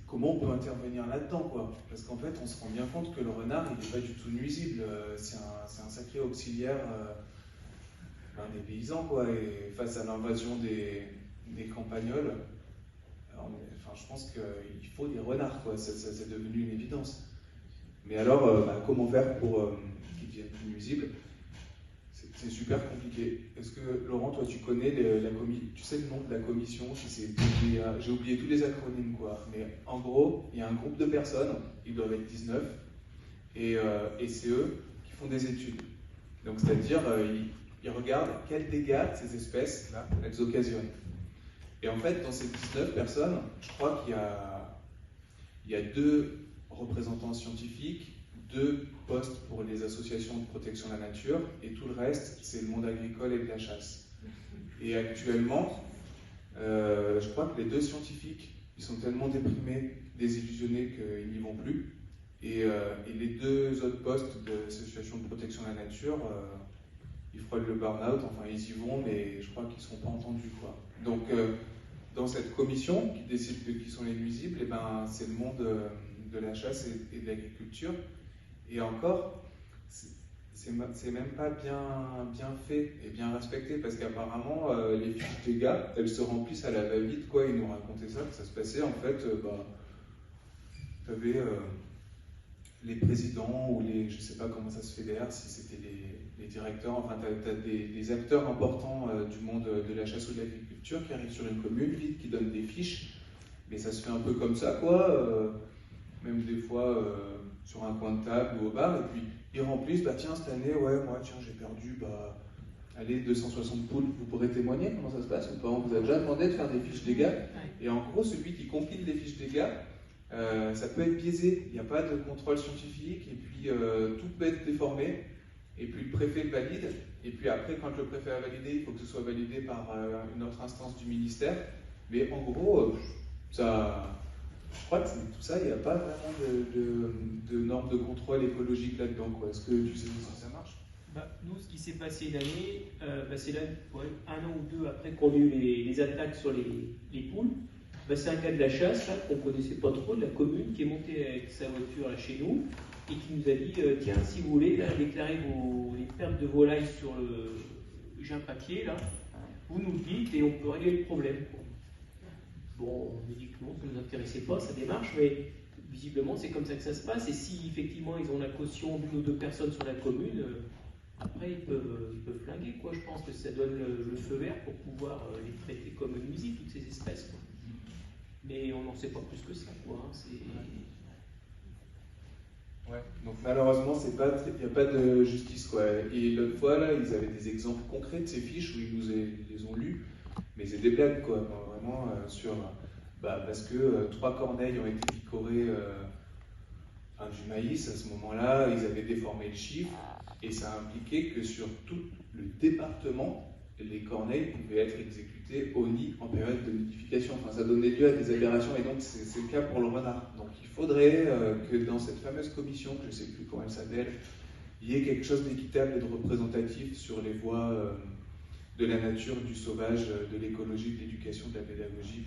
comment on peut intervenir là-dedans, quoi. Parce qu'en fait, on se rend bien compte que le renard, il n'est pas du tout nuisible. C'est un sacré auxiliaire des paysans, quoi. Et face à l'invasion des campagnols, je pense qu'il faut des renards, quoi. C'est devenu une évidence. Mais alors, comment faire pour qu'ils deviennent plus nuisibles? C'est super compliqué. Est-ce que, Laurent, toi, tu connais tu sais le nom de la commission? J'ai oublié tous les acronymes, quoi. Mais en gros, il y a un groupe de personnes, ils doivent être 19, et c'est eux qui font des études. Donc, c'est-à-dire, ils regardent quels dégâts ces espèces-là, elles occasionnent. Et en fait, dans ces 19 personnes, je crois qu'il y a 2 représentants scientifiques, 2 postes pour les associations de protection de la nature, et tout le reste, c'est le monde agricole et de la chasse. Et actuellement, je crois que les 2 scientifiques, ils sont tellement déprimés, désillusionnés qu'ils n'y vont plus. Et les 2 autres postes de l'association de protection de la nature, ils frôlent le burn-out, enfin ils y vont, mais je crois qu'ils ne seront pas entendus, quoi. Donc, dans cette commission qui décide de qui sont les nuisibles, c'est le monde de la chasse et de l'agriculture. Et encore, c'est même pas bien fait et bien respecté, parce qu'apparemment, les fiches des gars, elles se remplissent à la va-vite, quoi. Ils nous racontaient ça, que ça se passait, en fait, tu avais les présidents ou je sais pas comment ça se fait derrière, si c'était les directeurs, enfin, tu as des acteurs importants du monde de la chasse ou de l'agriculture qui arrivent sur une commune, vite, qui donnent des fiches, mais ça se fait un peu comme ça, quoi, même des fois sur un coin de table ou au bar, et puis ils remplissent, tiens, cette année, ouais, moi, tiens, j'ai perdu, allez, 260 poules, vous pourrez témoigner comment ça se passe ou pas? On vous a déjà demandé de faire des fiches dégâts, et en gros, celui qui compile les fiches dégâts, ça peut être biaisé, il n'y a pas de contrôle scientifique, et puis tout peut être déformé, et puis le préfet le valide, et puis après, quand le préfet a validé, il faut que ce soit validé par une autre instance du ministère. Mais en gros, je crois que tout ça, il n'y a pas vraiment de normes de contrôle écologique là-dedans. Est-ce que tu sais si ça marche?
Nous, ce qui s'est passé l'année, c'est là, un an ou deux après qu'on a eu les attaques sur les poules. C'est un gars de la chasse là, qu'on ne connaissait pas trop, de la commune, qui est monté avec sa voiture là, chez nous et qui nous a dit tiens, si vous voulez là, déclarer les pertes de volailles sur le. J'ai un papier là, vous nous le dites et on peut régler le problème. Bon, on dit que non, ça ne nous intéressait pas, sa démarche, mais visiblement c'est comme ça que ça se passe. Et si effectivement ils ont la caution d'une ou deux personnes sur la commune, après ils peuvent flinguer, quoi. Je pense que ça donne le feu vert pour pouvoir les traiter comme nuisibles, toutes ces espèces, quoi. Mais on n'en sait pas plus que ça, quoi.
Ouais. Donc malheureusement, il n'y a pas de justice, quoi. Et l'autre fois, là, ils avaient des exemples concrets de ces fiches où ils les ont lus, mais c'est des blagues, quoi. Vraiment parce que 3 corneilles ont été picorées du maïs, à ce moment-là, ils avaient déformé le chiffre, et ça impliquait que sur tout le département, les corneilles pouvaient être exécutées au nid en période de nidification. Enfin, ça donnait lieu à des aberrations, et donc c'est le cas pour le renard. Donc il faudrait que dans cette fameuse commission, que je ne sais plus comment elle s'appelle, il y ait quelque chose d'équitable et de représentatif sur les voies de la nature, du sauvage, de l'écologie, de l'éducation, de la pédagogie,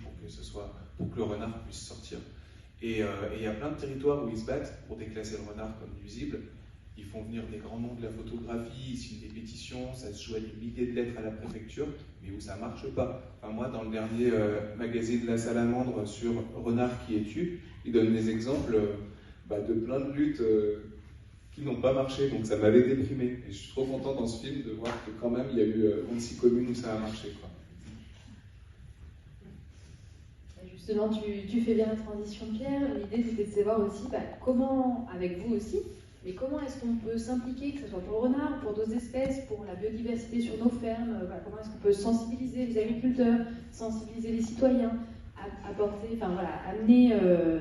pour que le renard puisse sortir. Et il y a plein de territoires où ils se battent pour déclasser le renard comme nuisible. Ils font venir des grands noms de la photographie, ils signent des pétitions, ça se joue à des milliers de lettres à la préfecture, mais où ça ne marche pas. Enfin, moi, dans le dernier magazine La Salamandre sur renard qui est tué, ils donnent des exemples de plein de luttes qui n'ont pas marché, donc ça m'avait déprimé. Et je suis trop content dans ce film de voir que quand même il y a eu 26 communes où ça a marché, quoi.
Justement, tu fais bien la transition, Pierre. L'idée, c'était de savoir aussi comment, avec vous aussi, mais comment est-ce qu'on peut s'impliquer, que ce soit pour le renard, pour d'autres espèces, pour la biodiversité sur nos fermes, comment est-ce qu'on peut sensibiliser les agriculteurs, sensibiliser les citoyens, amener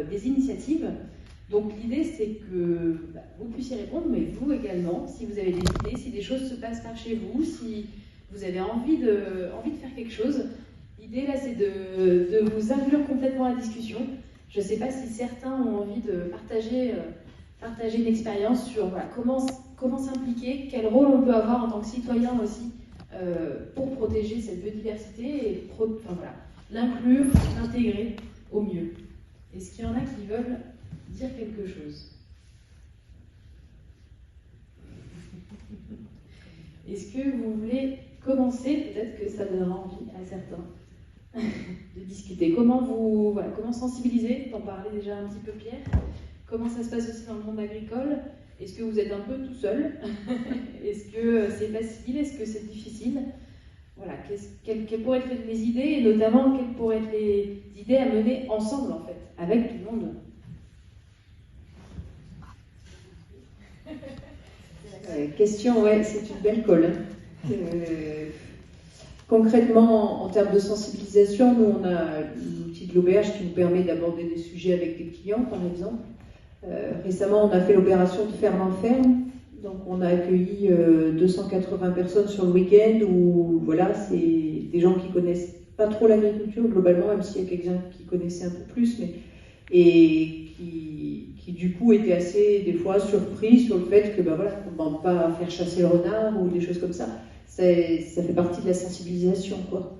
des initiatives. Donc l'idée, c'est que vous puissiez répondre, mais vous également, si vous avez des idées, si des choses se passent par chez vous, si vous avez envie de faire quelque chose. L'idée, là, c'est de vous inclure complètement à la discussion. Je ne sais pas si certains ont envie de partager une expérience sur comment s'impliquer, quel rôle on peut avoir en tant que citoyen aussi pour protéger cette biodiversité et l'inclure, l'intégrer au mieux. Est-ce qu'il y en a qui veulent dire quelque chose? Est-ce que vous voulez commencer? Peut-être que ça donnera envie à certains de discuter. Comment sensibiliser? T'en parlais déjà un petit peu, Pierre. Comment ça se passe aussi dans le monde agricole? Est-ce que vous êtes un peu tout seul? Est-ce que c'est facile? Est-ce que c'est difficile? Voilà, quelles pourraient être les idées, et notamment quelles pourraient être les idées à mener ensemble, en fait, avec tout le monde? Question, ouais, c'est une belle colle. Concrètement, en termes de sensibilisation, nous, on a l'outil de l'OBH qui nous permet d'aborder des sujets avec des clients, par exemple. Récemment, on a fait l'opération de ferme en ferme. Donc, on a accueilli 280 personnes sur le week-end où, c'est des gens qui connaissent pas trop l'agriculture, globalement, même s'il y a quelqu'un qui connaissait un peu plus, et qui du coup étaient assez, des fois, surpris sur le fait que, qu'on ne va pas faire chasser le renard ou des choses comme ça. Ça fait partie de la sensibilisation, quoi.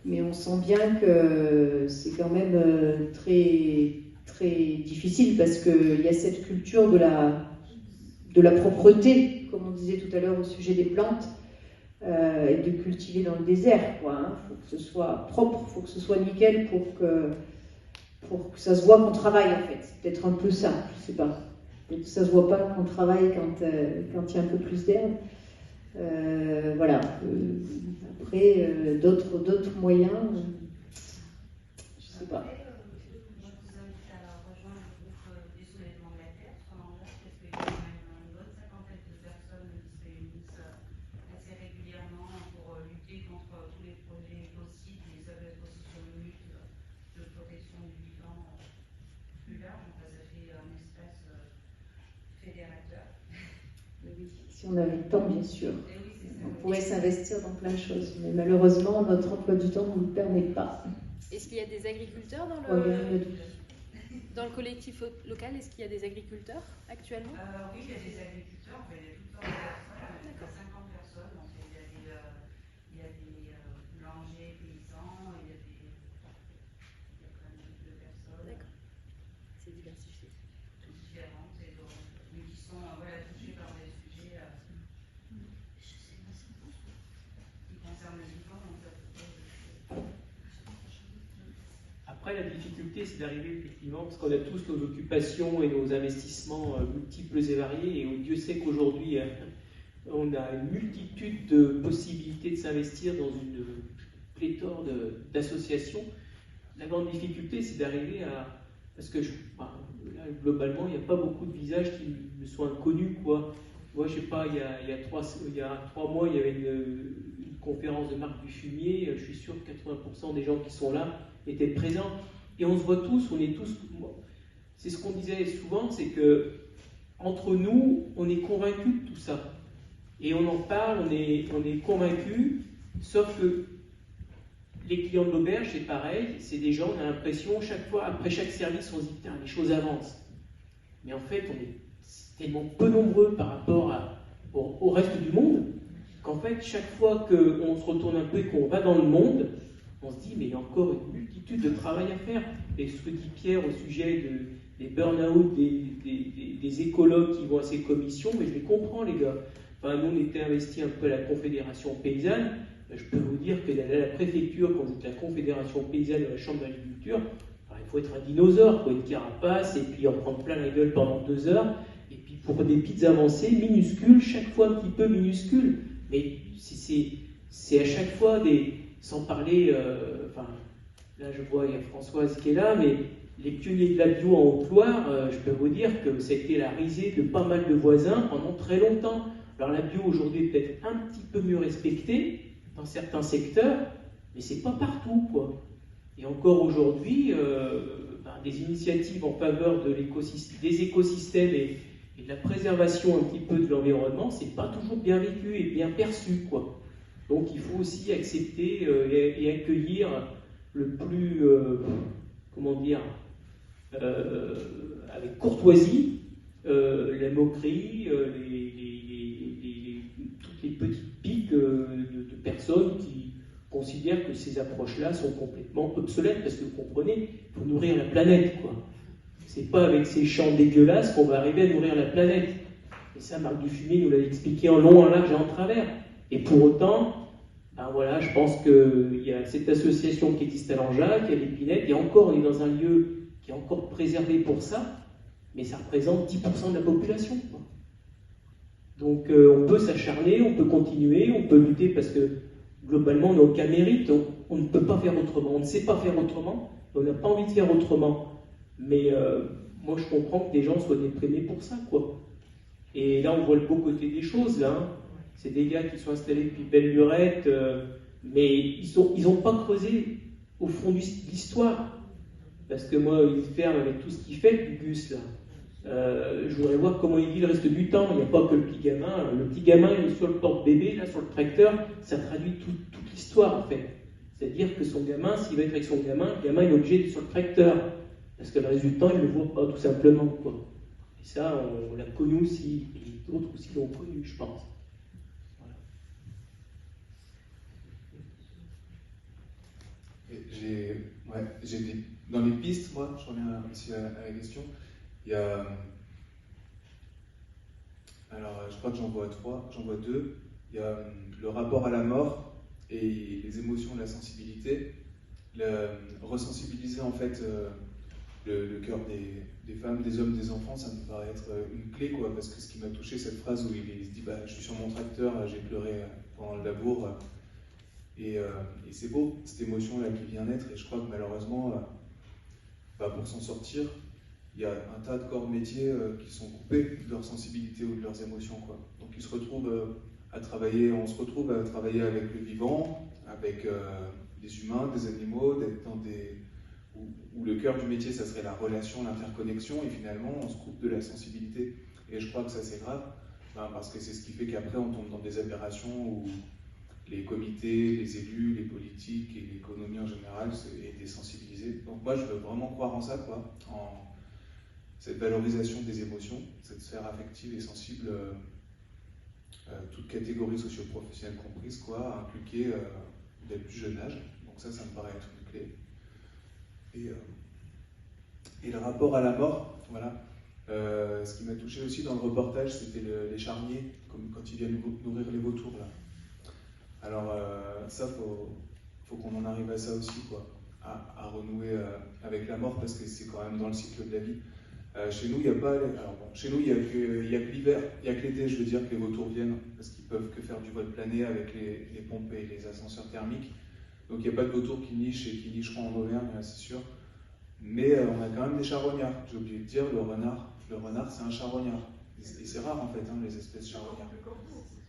Mais on sent bien que c'est quand même très, très difficile parce qu'il y a cette culture de la propreté, comme on disait tout à l'heure au sujet des plantes, et de cultiver dans le désert, quoi. Faut que ce soit propre, faut que ce soit nickel pour que ça se voit qu'on travaille, en fait. C'est peut-être un peu ça, je sais pas. Peut-être que ça se voit pas qu'on travaille quand il y a un peu plus d'herbe. Après, d'autres moyens, je sais pas.
Je vous invite à rejoindre le groupe des soulèvements de la terre sur l'Anvers, parce qu'il y a quand même une bonne cinquantaine de personnes qui se réunissent assez régulièrement pour lutter contre tous les projets écocides, les écosystèmes de protection du vivant plus large.
Si on avait le temps, bien sûr.
Et oui, c'est ça.
On pourrait s'investir dans plein de choses, mais malheureusement, notre emploi du temps ne nous le permet pas.
Est-ce qu'il y a des agriculteurs dans le collectif local? Est-ce qu'il y a des agriculteurs actuellement?
Oui, il y a des agriculteurs, enfin, il y a toutes sortes de personnes, il y a 50 personnes, donc il y a des boulangers, paysans, il y a plein de types de personnes.
D'accord. C'est diversifié.
Toutes différentes, mais qui sont touchées par des sujets qui concernent le vivant.
Après, la difficulté, c'est d'arriver effectivement, parce qu'on a tous nos occupations et nos investissements multiples et variés, et Dieu sait qu'aujourd'hui, on a une multitude de possibilités de s'investir dans une pléthore d'associations. La grande difficulté, c'est d'arriver à... Parce que, là, globalement, il n'y a pas beaucoup de visages qui me sont inconnus, quoi. Moi, je sais pas, il y a 3 mois, il y avait une conférence de Marc Dufumier. Je suis sûr que 80% des gens qui sont là étaient présents. Et on se voit tous, on est tous... C'est ce qu'on disait souvent, c'est que entre nous, on est convaincus de tout ça. Et on en parle, on est convaincus, sauf que les clients de l'auberge, c'est pareil, c'est des gens, on a l'impression, chaque fois, après chaque service, on se dit, putain, les choses avancent. Mais en fait, on est tellement peu nombreux par rapport au reste du monde, qu'en fait, chaque fois qu'on se retourne un peu et qu'on va dans le monde, on se dit, mais il y a encore une multitude de travail à faire. Et ce que dit Pierre au sujet des burn-out, des écologues qui vont à ces commissions, mais je les comprends, les gars. Enfin, nous, on était investis un peu à la Confédération paysanne. Je peux vous dire que la préfecture, quand vous êtes la Confédération paysanne de la Chambre d'agriculture, il faut être un dinosaure, une carapace, et puis en prendre plein la gueule pendant 2 heures. Et puis pour des petites avancées minuscules, chaque fois un petit peu minuscules. Mais c'est à chaque fois des... Sans parler... là je vois, il y a Françoise qui est là, mais les pionniers de la bio en Haute-Loire, je peux vous dire que c'était la risée de pas mal de voisins pendant très longtemps. Alors la bio aujourd'hui est peut-être un petit peu mieux respectée dans certains secteurs, mais c'est pas partout, quoi. Et encore aujourd'hui, des initiatives en faveur des écosystèmes et de la préservation un petit peu de l'environnement, c'est pas toujours bien vécu et bien perçu, quoi. Donc il faut aussi accepter et accueillir le plus, avec courtoisie, la moquerie, toutes les petites piques de personnes qui considèrent que ces approches-là sont complètement obsolètes, parce que vous comprenez, il faut nourrir la planète, quoi. C'est pas avec ces champs dégueulasses qu'on va arriver à nourrir la planète. Et ça, Marc Dufumier nous l'a expliqué en long, en large et en travers. Et pour autant, je pense qu'il y a cette association qui existe à Langeac, il y a l'Épinette, et encore, on est dans un lieu qui est encore préservé pour ça, mais ça représente 10% de la population, quoi. Donc on peut s'acharner, on peut continuer, on peut lutter, parce que globalement, on n'a aucun mérite, on ne peut pas faire autrement, on ne sait pas faire autrement, on n'a pas envie de faire autrement. Mais moi, je comprends que des gens soient déprimés pour ça, quoi. Et là, on voit le beau côté des choses, là. Hein. C'est des gars qui sont installés depuis belle lurette, mais ils n'ont pas creusé au fond de l'histoire. Parce que moi, une ferme avec tout ce qu'il fait, du Gus, là, je voudrais voir comment il vit le reste du temps. Il n'y a pas que le petit gamin. Le petit gamin, il est sur le porte-bébé, là, sur le tracteur, ça traduit toute l'histoire, en fait. C'est-à-dire que son gamin, s'il va être avec son gamin, le gamin est obligé d'être sur le tracteur. Parce que le reste du temps, il ne le voit pas, tout simplement, quoi. Et ça, on l'a connu aussi, et d'autres aussi l'ont connu, je pense. Voilà.
J'ai dans les pistes, moi, je reviens aussi à la question. Il y a... Alors, je crois que j'en vois 2. Il y a le rapport à la mort et les émotions de la sensibilité. Resensibiliser, en fait, le cœur des femmes, des hommes, des enfants, ça me paraît être une clé, quoi, parce que ce qui m'a touché, cette phrase où il se dit je suis sur mon tracteur, j'ai pleuré pendant le labour, et c'est beau, cette émotion-là qui vient naître, et je crois que malheureusement, pour s'en sortir, il y a un tas de corps de métier qui sont coupés de leur sensibilité ou de leurs émotions, quoi. Donc ils se retrouvent on se retrouve à travailler avec le vivant, avec des humains, des animaux, d'être dans où le cœur du métier, ça serait la relation, l'interconnexion, et finalement, on se coupe de la sensibilité. Et je crois que ça, c'est grave. parce que c'est ce qui fait qu'après on tombe dans des aberrations où les comités, les élus, les politiques et l'économie en général est désensibilisée. Donc moi je veux vraiment croire en ça, quoi, en cette valorisation des émotions, cette sphère affective et sensible, toute catégorie socio-professionnelle comprise, quoi, impliquée dès le plus jeune âge. Donc ça me paraît être une clé. Et le rapport à la mort, voilà. Ce qui m'a touché aussi dans le reportage, c'était les charniers, comme quand ils viennent nourrir les vautours, là. Alors ça, faut qu'on en arrive à ça aussi, quoi, à renouer avec la mort, parce que c'est quand même dans le cycle de la vie. Chez nous, il n'y a pas. Alors bon, chez nous, il n'y a que l'hiver, il n'y a que l'été, je veux dire, que les vautours viennent, parce qu'ils peuvent que faire du vol plané avec les pompes et les ascenseurs thermiques. Donc il n'y a pas de vautours qui nichent et qui nicheront en Auvergne, c'est sûr. Mais on a quand même des charognards. J'ai oublié de dire, le renard, c'est un charognard. Et c'est rare en fait, hein, les espèces charognards.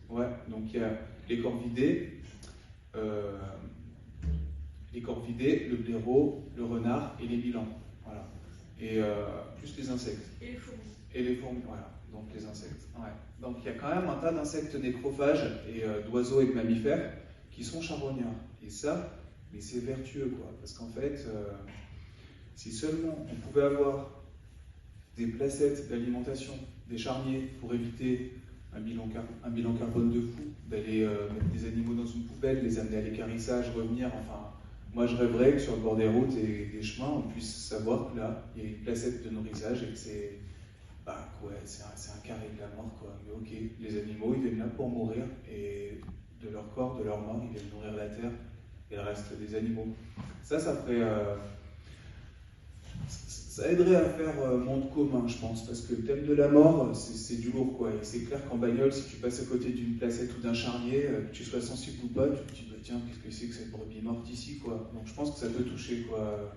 Ouais, donc il y a les corvidés, le blaireau, le renard et les milans. Voilà. Et plus les insectes.
Et les fourmis.
Et les fourmis, voilà. Donc les insectes. Ouais. Donc il y a quand même un tas d'insectes nécrophages et d'oiseaux et de mammifères qui sont charognards. Et ça, mais c'est vertueux, quoi. Parce qu'en fait, si seulement on pouvait avoir des placettes d'alimentation, des charniers pour éviter un bilan carbone de fou, d'aller mettre des animaux dans une poubelle, les amener à l'équarrissage, revenir, enfin, moi je rêverais que sur le bord des routes et des chemins, on puisse savoir que là, il y a une placette de nourrissage et que c'est un carré de la mort, quoi. Mais ok, les animaux, ils viennent là pour mourir et de leur corps, de leur mort, ils viennent nourrir la terre et le reste des animaux. Ça ferait... ça aiderait à faire monde commun, je pense, parce que le thème de la mort, c'est du lourd, quoi. Et c'est clair qu'en bagnole, si tu passes à côté d'une placette ou d'un charnier, que tu sois sensible ou pas, tu te dis, bah, tiens, qu'est-ce que c'est que cette brebis morte ici, quoi. Donc je pense que ça peut toucher, quoi.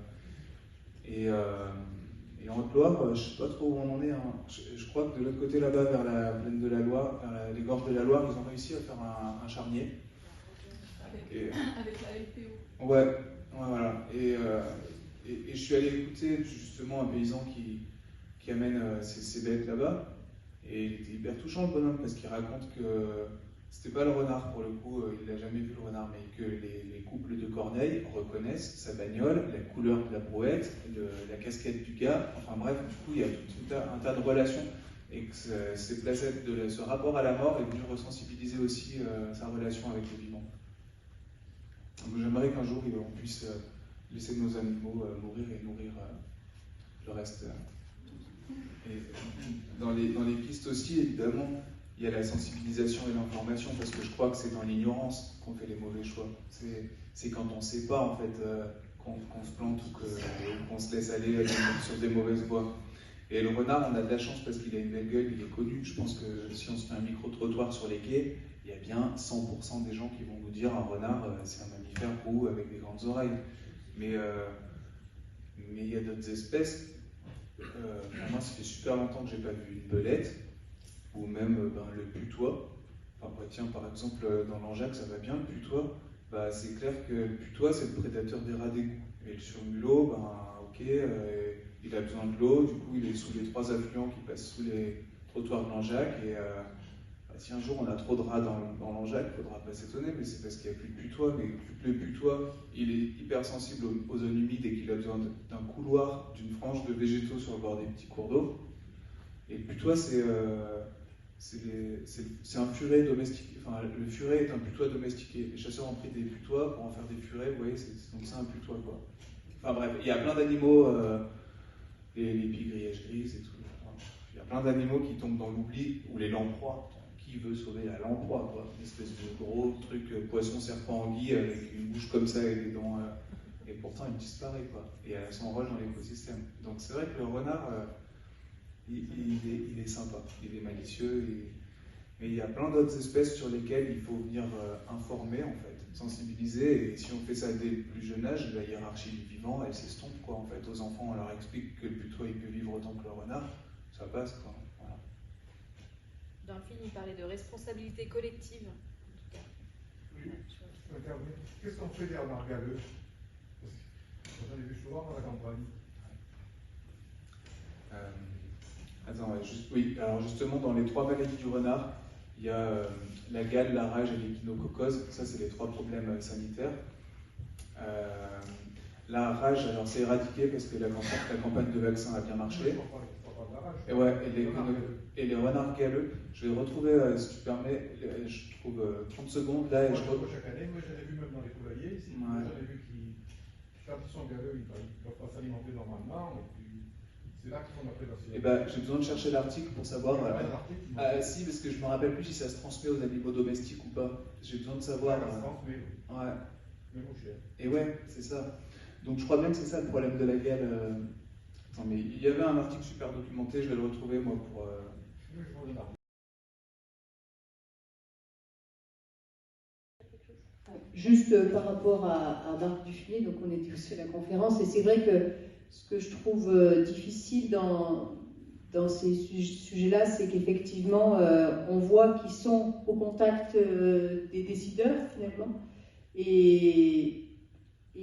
Et en Haute-Loire, je ne sais pas trop où on en est. Hein. Je crois que de l'autre côté, là-bas, vers la plaine de la Loire, vers les gorges de la Loire, ils ont réussi à faire un charnier.
Avec la LPO.
Ouais, voilà. Et je suis allé écouter justement un paysan qui amène ses bêtes là-bas. Et il était hyper touchant, le bonhomme, parce qu'il raconte que c'était pas le renard pour le coup, il n'a jamais vu le renard, mais que les couples de Corneille reconnaissent sa bagnole, la couleur de la brouette, la casquette du gars. Enfin bref, du coup, il y a tout un tas de relations. Et que ce rapport à la mort est venu ressensibiliser aussi sa relation avec le vivant. Donc j'aimerais qu'un jour on puisse laisser nos animaux mourir et nourrir le reste. Et dans les pistes aussi, évidemment, il y a la sensibilisation et l'information, parce que je crois que c'est dans l'ignorance qu'on fait les mauvais choix. C'est quand on ne sait pas, en fait, qu'on se plante ou qu'on se laisse aller sur des mauvaises voies. Et le renard, on a de la chance parce qu'il a une belle gueule, il est connu. Je pense que si on se fait un micro-trottoir sur les quais, il y a bien 100% des gens qui vont nous dire un renard, c'est un mammifère roux avec des grandes oreilles. Mais il y a d'autres espèces. Moi, ça fait super longtemps que j'ai pas vu une belette, ou même le putois. Enfin, tiens, par exemple, dans l'Anjac, ça va bien, le putois. C'est clair que le putois, c'est le prédateur des rats d'égout. Et le surmulot, ok, il a besoin de l'eau, du coup, il est sous les 3 affluents qui passent sous les trottoirs de l'Anjac. Et si un jour on a trop de rats dans l'Anjac, il ne faudra pas s'étonner, mais c'est parce qu'il n'y a plus de putois. Mais le putois, il est hyper sensible aux zones humides et qu'il a besoin d'un couloir, d'une frange de végétaux sur le bord des petits cours d'eau. Et le putois, c'est un furet domestiqué. Enfin, le furet est un putois domestiqué. Les chasseurs ont pris des putois pour en faire des furets, vous voyez, donc c'est un putois, quoi. Enfin bref, il y a plein d'animaux, les pie-grièches grises et tout. Il y a plein d'animaux qui tombent dans l'oubli, ou les lamproies. Qui veut sauver la lamproie, quoi. Une espèce de gros truc poisson serpent anguille avec une bouche comme ça et des dents. Et pourtant, il disparaît, quoi. Et elle a son rôle dans l'écosystème. Donc c'est vrai que le renard, il est sympa, il est malicieux. Mais il y a plein d'autres espèces sur lesquelles il faut venir informer, en fait, sensibiliser. Et si on fait ça dès le plus jeune âge, la hiérarchie du vivant, elle s'estompe, quoi. En fait, aux enfants, on leur explique que le putois, il peut vivre autant que le renard. Ça passe, quoi. Voilà.
Dans le film, il parlait de responsabilité collective, en tout cas.
Oui, qu'est-ce qu'on fait des renards galeux? J'en ai vu souvent dans la campagne.
Attends, ouais, oui, alors justement, dans les 3 maladies du renard, il y a la gale, la rage et l'échinococose. Ça, c'est les 3 problèmes sanitaires. La rage, alors c'est éradiqué parce que la campagne de vaccin a bien marché. Et, ouais, et les renards galeux, je vais retrouver, si tu permets, je trouve 30 secondes là.
Chaque année, moi j'en ai vu même dans les poulaillers ici, j'en ai vu qui, quand ils sont galeux, ils ne doivent pas s'alimenter normalement, et puis c'est là qu'ils font la prévention.
Et ben, j'ai besoin de chercher l'article pour savoir. Si, parce que je me rappelle plus si ça se transmet aux animaux domestiques ou pas. J'ai besoin de savoir.
Ça se transmet.
Ouais.
Mais bon, cher.
Et ouais, c'est ça. Donc je crois bien que c'est ça le problème de la gale. Attends, mais il y avait un article super documenté, je vais le retrouver moi pour.
Juste par rapport à Marc Duffier, donc on était aussi à la conférence, et c'est vrai que ce que je trouve difficile dans ces sujets-là, c'est qu'effectivement, on voit qu'ils sont au contact des décideurs, finalement, et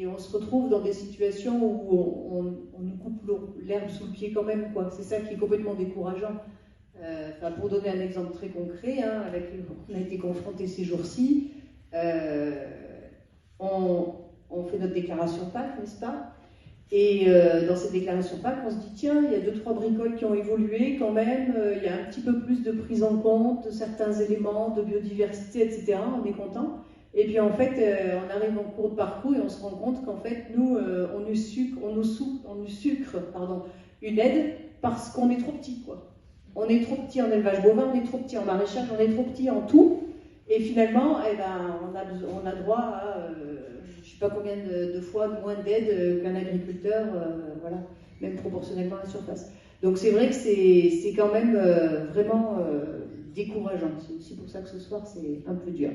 on se retrouve dans des situations où on nous coupe l'herbe sous le pied quand même, quoi. C'est ça qui est complètement décourageant. Pour donner un exemple très concret, on a été confrontés ces jours-ci, on fait notre déclaration PAC, n'est-ce pas? Et dans cette déclaration PAC, on se dit, tiens, il y a 2-3 bricoles qui ont évolué quand même, il y a un petit peu plus de prise en compte de certains éléments, de biodiversité, etc. On est content. Et puis en fait, on arrive en cours de parcours et on se rend compte qu'en fait, nous, on nous sucre une aide parce qu'on est trop petit, quoi. On est trop petit en élevage bovin, on est trop petit en maraîchage, on est trop petit en tout. Et finalement, on a droit à, je ne sais pas combien de fois moins d'aide qu'un agriculteur, voilà, même proportionnellement à la surface. Donc c'est vrai que c'est quand même vraiment décourageant. C'est aussi pour ça que ce soir, c'est un peu dur.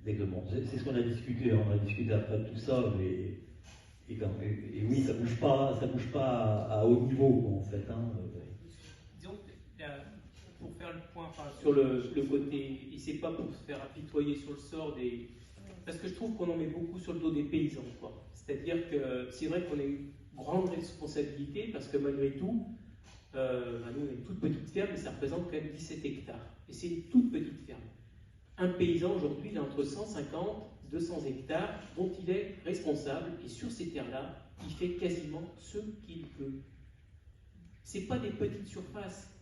Exactement. C'est ce qu'on a discuté. On a discuté après tout ça, et oui, ça bouge pas à haut niveau, quoi, en fait.
Disons, pour faire le point sur le côté, et c'est pas pour se faire apitoyer sur le sort des, parce que je trouve qu'on en met beaucoup sur le dos des paysans, quoi. C'est-à-dire que c'est vrai qu'on a une grande responsabilité, parce que malgré tout, nous on a une toute petite ferme, mais ça représente quand même 17 hectares. Et c'est une toute petite ferme. Un paysan aujourd'hui, il a entre 150 et 200 hectares dont il est responsable, et sur ces terres-là, il fait quasiment ce qu'il veut. Ce n'est pas des petites surfaces.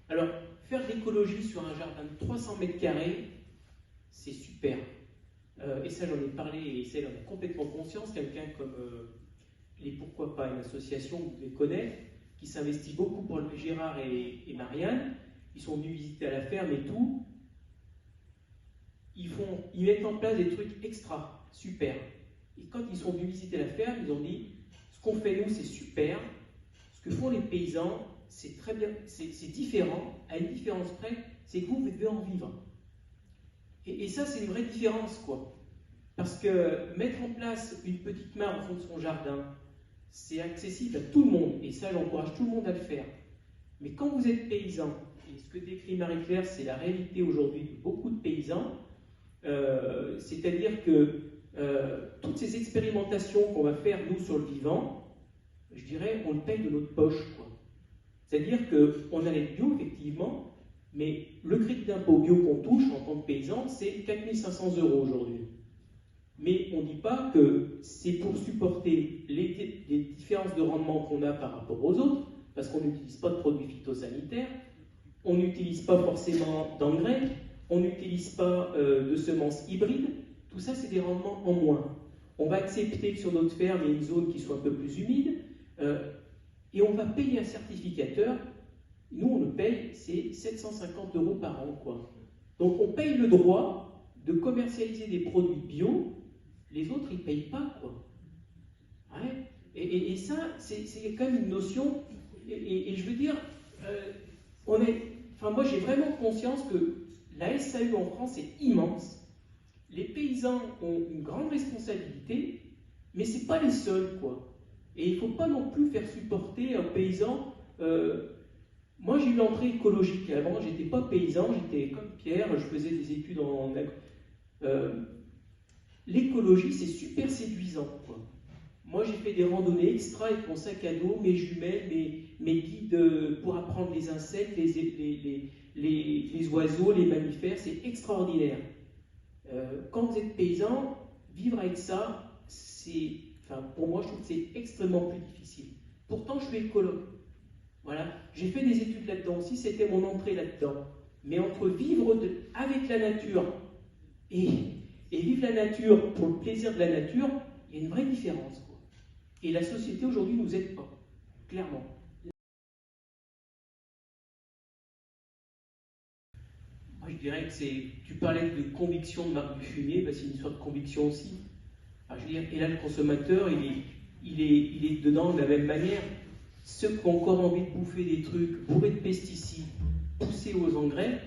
Alors, faire de l'écologie sur un jardin de 300 mètres carrés, c'est super. Et ça, j'en ai parlé, et ça, j'en ai complètement conscience. Quelqu'un comme les Pourquoi pas, une association, vous les connaissez, qui s'investit beaucoup pour le Gérard et Marianne. Ils sont venus visiter à la ferme et tout. Ils mettent en place des trucs extra, super. Et quand ils sont venus visiter la ferme, ils ont dit, ce qu'on fait nous, c'est super. Ce que font les paysans, c'est très bien, c'est différent. À une différence près, c'est que vous devez en vivre. Et ça, c'est une vraie différence, quoi. Parce que mettre en place une petite mare au fond de son jardin, c'est accessible à tout le monde. Et ça, j'encourage tout le monde à le faire. Mais quand vous êtes paysan, et ce que décrit Marie-Claire, c'est la réalité aujourd'hui de beaucoup de paysans, c'est-à-dire que toutes ces expérimentations qu'on va faire, nous, sur le vivant, je dirais, on le paye de notre poche, quoi. C'est-à-dire qu'on a l'aide bio, effectivement, mais le crédit d'impôt bio qu'on touche en tant que paysan, c'est 4 500 € aujourd'hui. Mais on ne dit pas que c'est pour supporter les différences de rendement qu'on a par rapport aux autres, parce qu'on n'utilise pas de produits phytosanitaires, on n'utilise pas forcément d'engrais, on n'utilise pas de semences hybrides, tout ça c'est des rendements en moins. On va accepter que sur notre ferme il y ait une zone qui soit un peu plus humide, et on va payer un certificateur. Nous on le paye, c'est 750 € par an, quoi. Donc on paye le droit de commercialiser des produits bio, les autres ils ne payent pas, quoi. Ouais. Et ça c'est quand même une notion, et je veux dire, moi j'ai vraiment conscience que la SAU en France est immense. Les paysans ont une grande responsabilité, mais ce n'est pas les seuls, quoi. Et il ne faut pas non plus faire supporter un paysan. Moi, j'ai eu l'entrée écologique. Avant, je n'étais pas paysan, j'étais comme Pierre, je faisais des études en... l'écologie, c'est super séduisant, quoi. Moi, j'ai fait des randonnées extra avec mon sac à dos, mes jumelles, mes guides pour apprendre les insectes, les oiseaux, les mammifères, c'est extraordinaire. Quand vous êtes paysan, vivre avec ça, pour moi, je trouve que c'est extrêmement plus difficile. Pourtant, je suis écologue. Voilà. J'ai fait des études là-dedans aussi, c'était mon entrée là-dedans. Mais entre vivre avec la nature et vivre la nature pour le plaisir de la nature, il y a une vraie différence, quoi. Et la société aujourd'hui ne nous aide pas, clairement. Moi, je dirais que tu parlais de conviction de Marc Dufumier, c'est une histoire de conviction aussi. Je veux dire, et là, le consommateur, il est dedans de la même manière. Ceux qui ont encore envie de bouffer des trucs bourrés de pesticides, poussés aux engrais,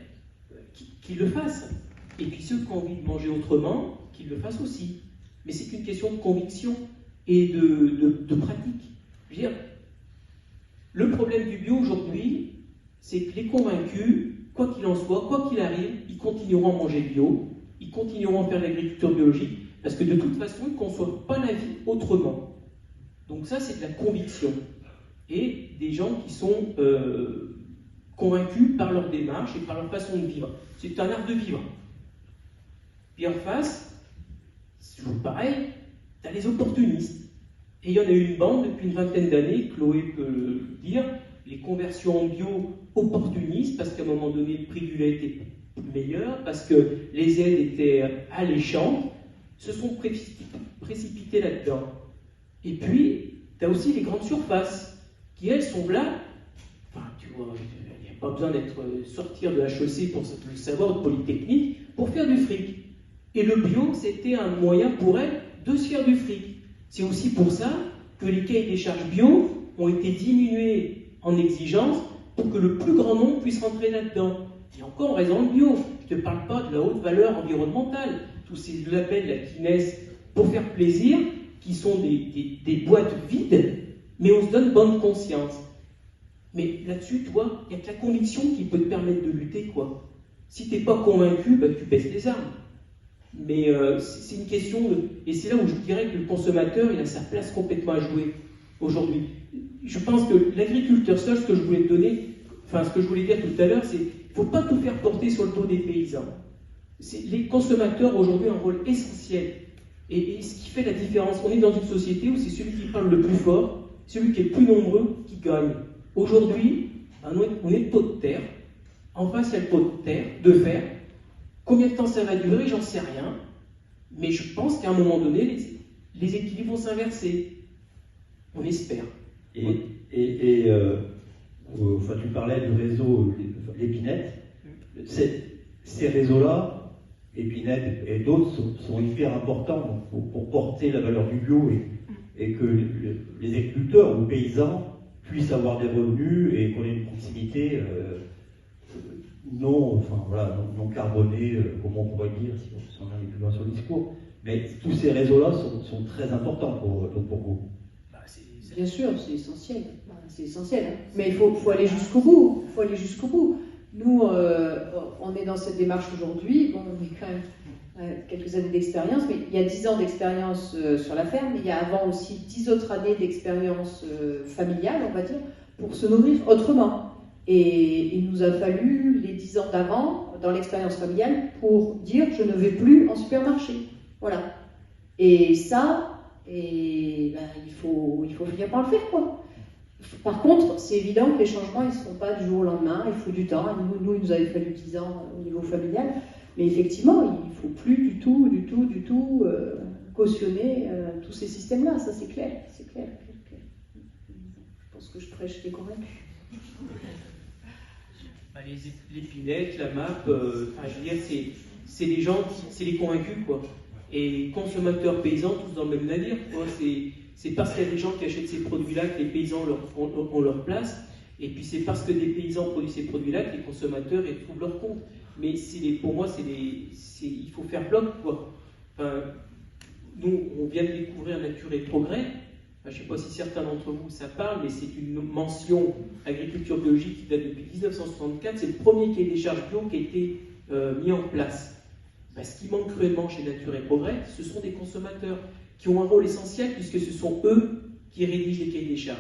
qu'ils le fassent. Et puis ceux qui ont envie de manger autrement, qu'ils le fassent aussi. Mais c'est une question de conviction et de pratique. Je veux dire, le problème du bio aujourd'hui, c'est que les convaincus, quoi qu'il en soit, quoi qu'il arrive, ils continueront à manger bio, ils continueront à faire de l'agriculture biologique, parce que de toute façon, ils ne conçoivent pas la vie autrement. Donc ça, c'est de la conviction. Et des gens qui sont convaincus par leur démarche et par leur façon de vivre. C'est un art de vivre. Puis en face, c'est toujours pareil, tu as les opportunistes. Et il y en a eu une bande depuis une vingtaine d'années, Chloé peut le dire, les conversions en bio opportunistes, parce qu'à un moment donné, le prix du lait était meilleur, parce que les aides étaient alléchantes, se sont précipités là-dedans. Et puis, tu as aussi les grandes surfaces, qui elles sont là, tu vois, il n'y a pas besoin d'être sortir de HEC pour le savoir, de Polytechnique, pour faire du fric. Et le bio, c'était un moyen pour elles de se faire du fric. C'est aussi pour ça que les cahiers des charges bio ont été diminués en exigence pour que le plus grand nombre puisse rentrer là-dedans. Et encore en raison de bio, je ne te parle pas de la haute valeur environnementale, tous ces labels là, qui naissent pour faire plaisir, qui sont des boîtes vides, mais on se donne bonne conscience. Mais là-dessus, toi, il n'y a que la conviction qui peut te permettre de lutter, quoi. Si tu n'es pas convaincu, tu baisses les armes. Mais c'est une question et c'est là où je dirais que le consommateur, il a sa place complètement à jouer aujourd'hui. Je pense que l'agriculteur seul, ce que je voulais te donner, ce que je voulais dire tout à l'heure, c'est qu'il ne faut pas tout faire porter sur le dos des paysans. Les consommateurs aujourd'hui ont un rôle essentiel. Et ce qui fait la différence, on est dans une société où c'est celui qui parle le plus fort, celui qui est le plus nombreux, qui gagne. Aujourd'hui, on est de pot de terre. En face, il y a le pot de terre, de fer. Combien de temps ça va durer, j'en sais rien. Mais je pense qu'à un moment donné, les équilibres vont s'inverser. On espère.
Tu parlais du réseau l'Épinette. Ces réseaux-là, Épinette et d'autres, sont hyper importants pour porter la valeur du bio et que les agriculteurs ou paysans puissent avoir des revenus et qu'on ait une proximité non carbonée, comment on pourrait dire, si on allait plus loin sur le discours. Mais tous ces réseaux-là sont très importants pour vous.
Bien sûr, c'est essentiel. C'est essentiel. Hein. Mais il faut aller jusqu'au bout. Il faut aller jusqu'au bout. Nous, on est dans cette démarche aujourd'hui. Bon, on est quand même quelques années d'expérience, mais il y a 10 ans d'expérience sur la ferme. Il y a avant aussi 10 autres années d'expérience familiale, on va dire, pour se nourrir autrement. Et il nous a fallu les 10 ans d'avant, dans l'expérience familiale, pour dire « je ne vais plus en supermarché ». Voilà. Et ça, il faut finir par le faire, quoi. Par contre, c'est évident que les changements, ils ne se font pas du jour au lendemain, il faut du temps. Nous, il nous avait fallu 10 ans au niveau familial. Mais effectivement, il ne faut plus du tout cautionner tous ces systèmes-là. Ça, c'est clair. Je pense que je prêche les convaincus.
L'Épinette, la MAP, je veux dire, c'est les gens, c'est les convaincus, quoi. Et consommateurs, paysans, tous dans le même navire, quoi. C'est parce qu'il y a des gens qui achètent ces produits-là que les paysans ont leur place. Et puis c'est parce que des paysans produisent ces produits-là que les consommateurs y trouvent leur compte. Mais pour moi, il faut faire bloc, quoi. Nous, on vient de découvrir Nature et Progrès. Je ne sais pas si certains d'entre vous ça parle, mais c'est une mention agriculture biologique qui date depuis 1964. C'est le premier cahier des charges bio qui a été mis en place. Ce qui manque cruellement chez Nature et Progrès, ce sont des consommateurs qui ont un rôle essentiel puisque ce sont eux qui rédigent les cahiers des charges.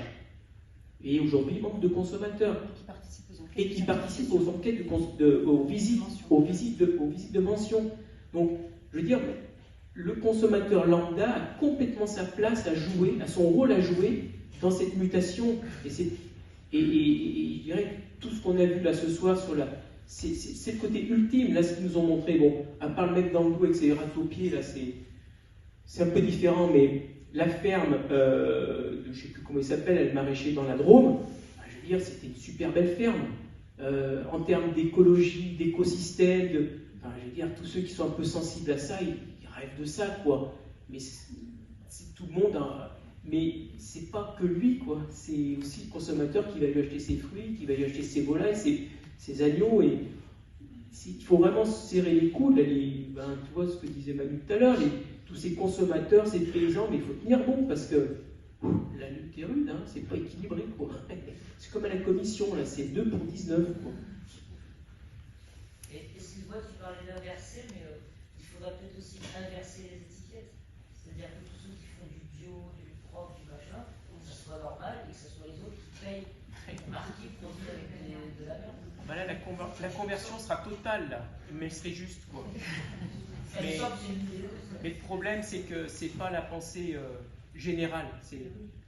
Et aujourd'hui, il manque de consommateurs. Et qui participent aux enquêtes, aux visites de mention. Donc, je veux dire, le consommateur lambda a complètement sa place à jouer, a son rôle à jouer dans cette mutation. Et je dirais que tout ce qu'on a vu là ce soir sur c'est le côté ultime, là, ce qu'ils nous ont montré. Bon, à part le mettre dans le dos avec ses râteaux-pieds, là, c'est un peu différent, mais la ferme, je ne sais plus comment il s'appelle, elle maraîchait dans la Drôme, je veux dire, c'était une super belle ferme. En termes d'écologie, d'écosystème, je veux dire, tous ceux qui sont un peu sensibles à ça, ils rêvent de ça, quoi. Mais c'est tout le monde, hein. Mais c'est pas que lui, quoi. C'est aussi le consommateur qui va lui acheter ses fruits, qui va lui acheter ses volailles, ses agneaux, et il faut vraiment se serrer les coudes. Là, tu vois ce que disait Manu tout à l'heure, tous ces consommateurs, ces paysans, mais il faut tenir bon, parce que la lutte est rude, hein, c'est pas équilibré, quoi. C'est comme à la commission, là, c'est 2 pour 19, quoi.
Et excuse-moi, tu parlais d'inverser, mais il faudra peut-être aussi inverser les étiquettes. C'est-à-dire que tous ceux qui font du bio, du propre, du machin, que ça soit normal et que ce soit les autres qui payent parce qu'ils produisent avec de la merde.
Voilà, la conversion sera totale, là, mais elle serait juste, quoi. Mais le problème, c'est que c'est pas la pensée générale.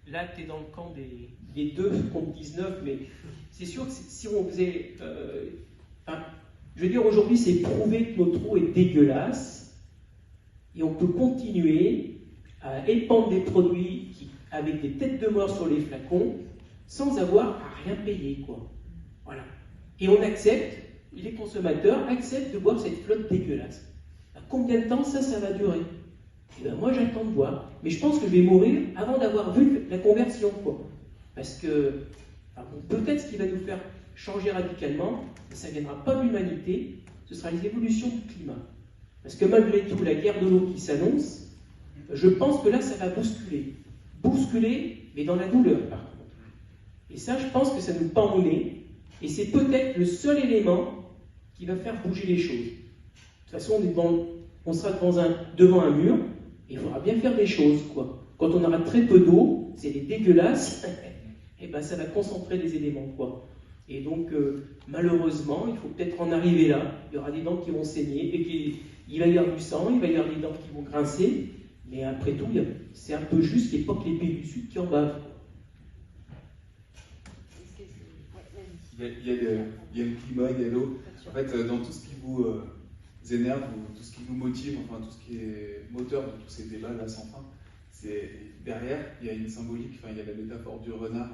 Là, tu es dans le camp des 2 contre 19, mais c'est sûr que si on faisait... je veux dire, aujourd'hui, c'est prouvé que notre eau est dégueulasse, et on peut continuer à épandre des produits avec des têtes de mort sur les flacons, sans avoir à rien payer, quoi. Voilà. Et on accepte, les consommateurs acceptent de boire cette flotte dégueulasse. Combien de temps ça va durer? Et ben moi j'attends de voir, mais je pense que je vais mourir avant d'avoir vu la conversion, quoi. Parce que peut-être ce qui va nous faire changer radicalement, ça ne viendra pas de l'humanité, ce sera les évolutions du climat. Parce que malgré tout, la guerre de l'eau qui s'annonce, je pense que là ça va bousculer. Bousculer, mais dans la douleur par contre. Et ça, je pense que ça nous pend au nez, et c'est peut-être le seul élément qui va faire bouger les choses. De toute façon, on sera devant un mur, et il faudra bien faire des choses, quoi. Quand on aura très peu d'eau, c'est dégueulasse, et ben ça va concentrer les éléments, quoi. Et donc, malheureusement, il faut peut-être en arriver là. Il y aura des dents qui vont saigner, et il va y avoir du sang, il va y avoir des dents qui vont grincer, mais après tout, c'est un peu juste qu'il n'y ait pas que les pays du Sud qui en bavent.
Il y a le climat, il y a l'eau. En fait, dans tout ce qui vous énerve, ou tout ce qui nous motive, enfin tout ce qui est moteur de tous ces débats là sans fin, c'est derrière, il y a une symbolique, enfin il y a la métaphore du renard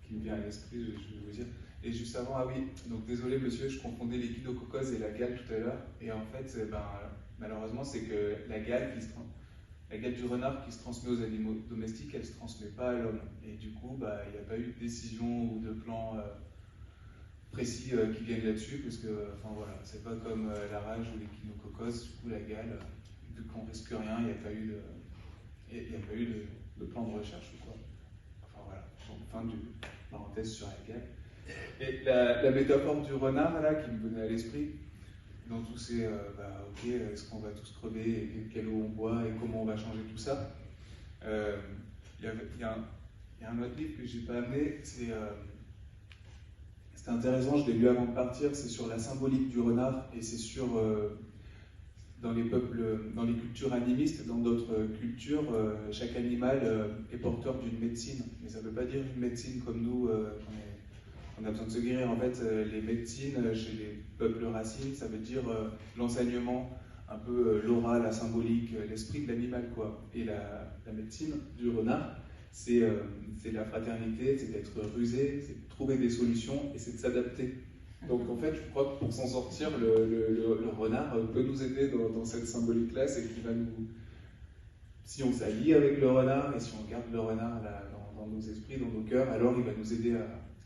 qui me vient à l'esprit, je vais vous dire. Et juste avant, ah oui, donc désolé monsieur, je confondais l'échinococcose et la gale tout à l'heure, et en fait, malheureusement, c'est que la gale du renard qui se transmet aux animaux domestiques, elle ne se transmet pas à l'homme. Et du coup, il n'y a pas eu de décision ou de plan précis qui viennent là-dessus, parce que, enfin voilà, c'est pas comme la rage ou l'échinococcose, du coup la gale, vu qu'on risque rien, il n'y a pas eu de plan de recherche ou quoi. Enfin voilà, donc, fin de parenthèse sur la gale. Et la métaphore du renard là qui me venait à l'esprit, dans tous ces ok, est-ce qu'on va tous crever, et quelle eau on boit, et comment on va changer tout ça. Il y a un autre livre que j'ai pas amené, c'est intéressant, je l'ai lu avant de partir, c'est sur la symbolique du renard, et c'est sur, dans les cultures animistes, dans d'autres cultures, chaque animal est porteur d'une médecine. Mais ça ne veut pas dire une médecine comme nous, on a besoin de se guérir. En fait, les médecines chez les peuples racines, ça veut dire l'enseignement, un peu l'aura, la symbolique, l'esprit de l'animal, quoi. Et la médecine du renard, c'est la fraternité, c'est d'être rusé, c'est de trouver des solutions et c'est de s'adapter. Donc en fait, je crois que pour s'en sortir, le renard peut nous aider dans cette symbolique-là, c'est qu'il va nous... Si on s'allie avec le renard et si on garde le renard là, dans nos esprits, dans nos cœurs, alors il va nous aider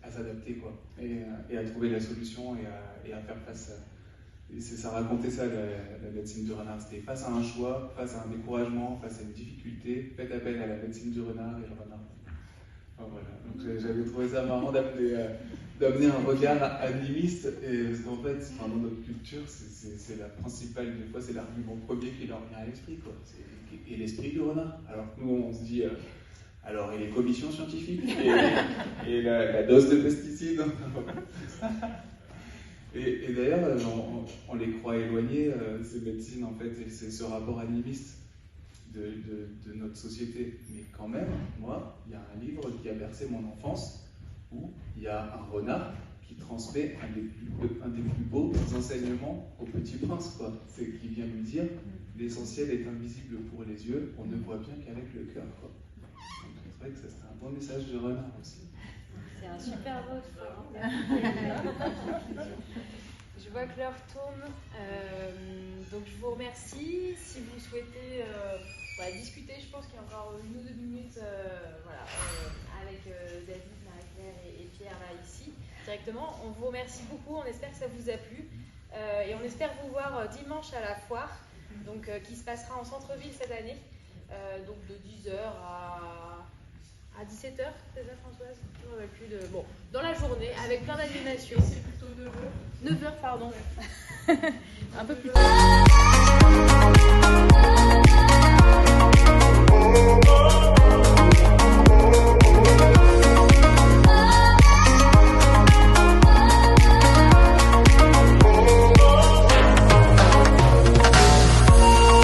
à s'adapter, quoi, et à trouver la solution et à faire face à... Et ça racontait ça, la médecine du renard. C'était face à un choix, face à un découragement, face à une difficulté, faites appel à la médecine du renard et le renard. Enfin, voilà. Donc j'avais trouvé ça marrant d'amener d'amener un regard animiste, et, parce qu'en fait, enfin, dans notre culture, c'est la principale, des fois c'est l'argument premier qui leur vient à l'esprit, quoi. Et l'esprit du renard. Alors que nous, on se dit, alors, et les commissions scientifiques, et la dose de pesticides. Et d'ailleurs, on les croit éloignés, ces médecines, en fait, et c'est ce rapport animiste de notre société. Mais quand même, moi, il y a un livre qui a bercé mon enfance, où il y a un renard qui transmet un des plus beaux enseignements au Petit Prince, quoi. C'est qu'il vient lui dire, l'essentiel est invisible pour les yeux, on ne voit bien qu'avec le cœur, quoi. Donc c'est vrai que ça serait un bon message de renard aussi.
C'est un super mot de fin. Je vois que l'heure tourne, donc je vous remercie. Si vous souhaitez discuter, je pense qu'il y a encore 1 ou 2 minutes avec David, Marie-Claire et Pierre là ici directement. On vous remercie beaucoup, on espère que ça vous a plu et on espère vous voir dimanche à la foire, donc, qui se passera en centre-ville cette année, donc de 10h à 17h, c'est ça Françoise? Bon, dans la journée, avec plein d'animations. C'est plutôt 9h. 9h, pardon. Un peu plus tard.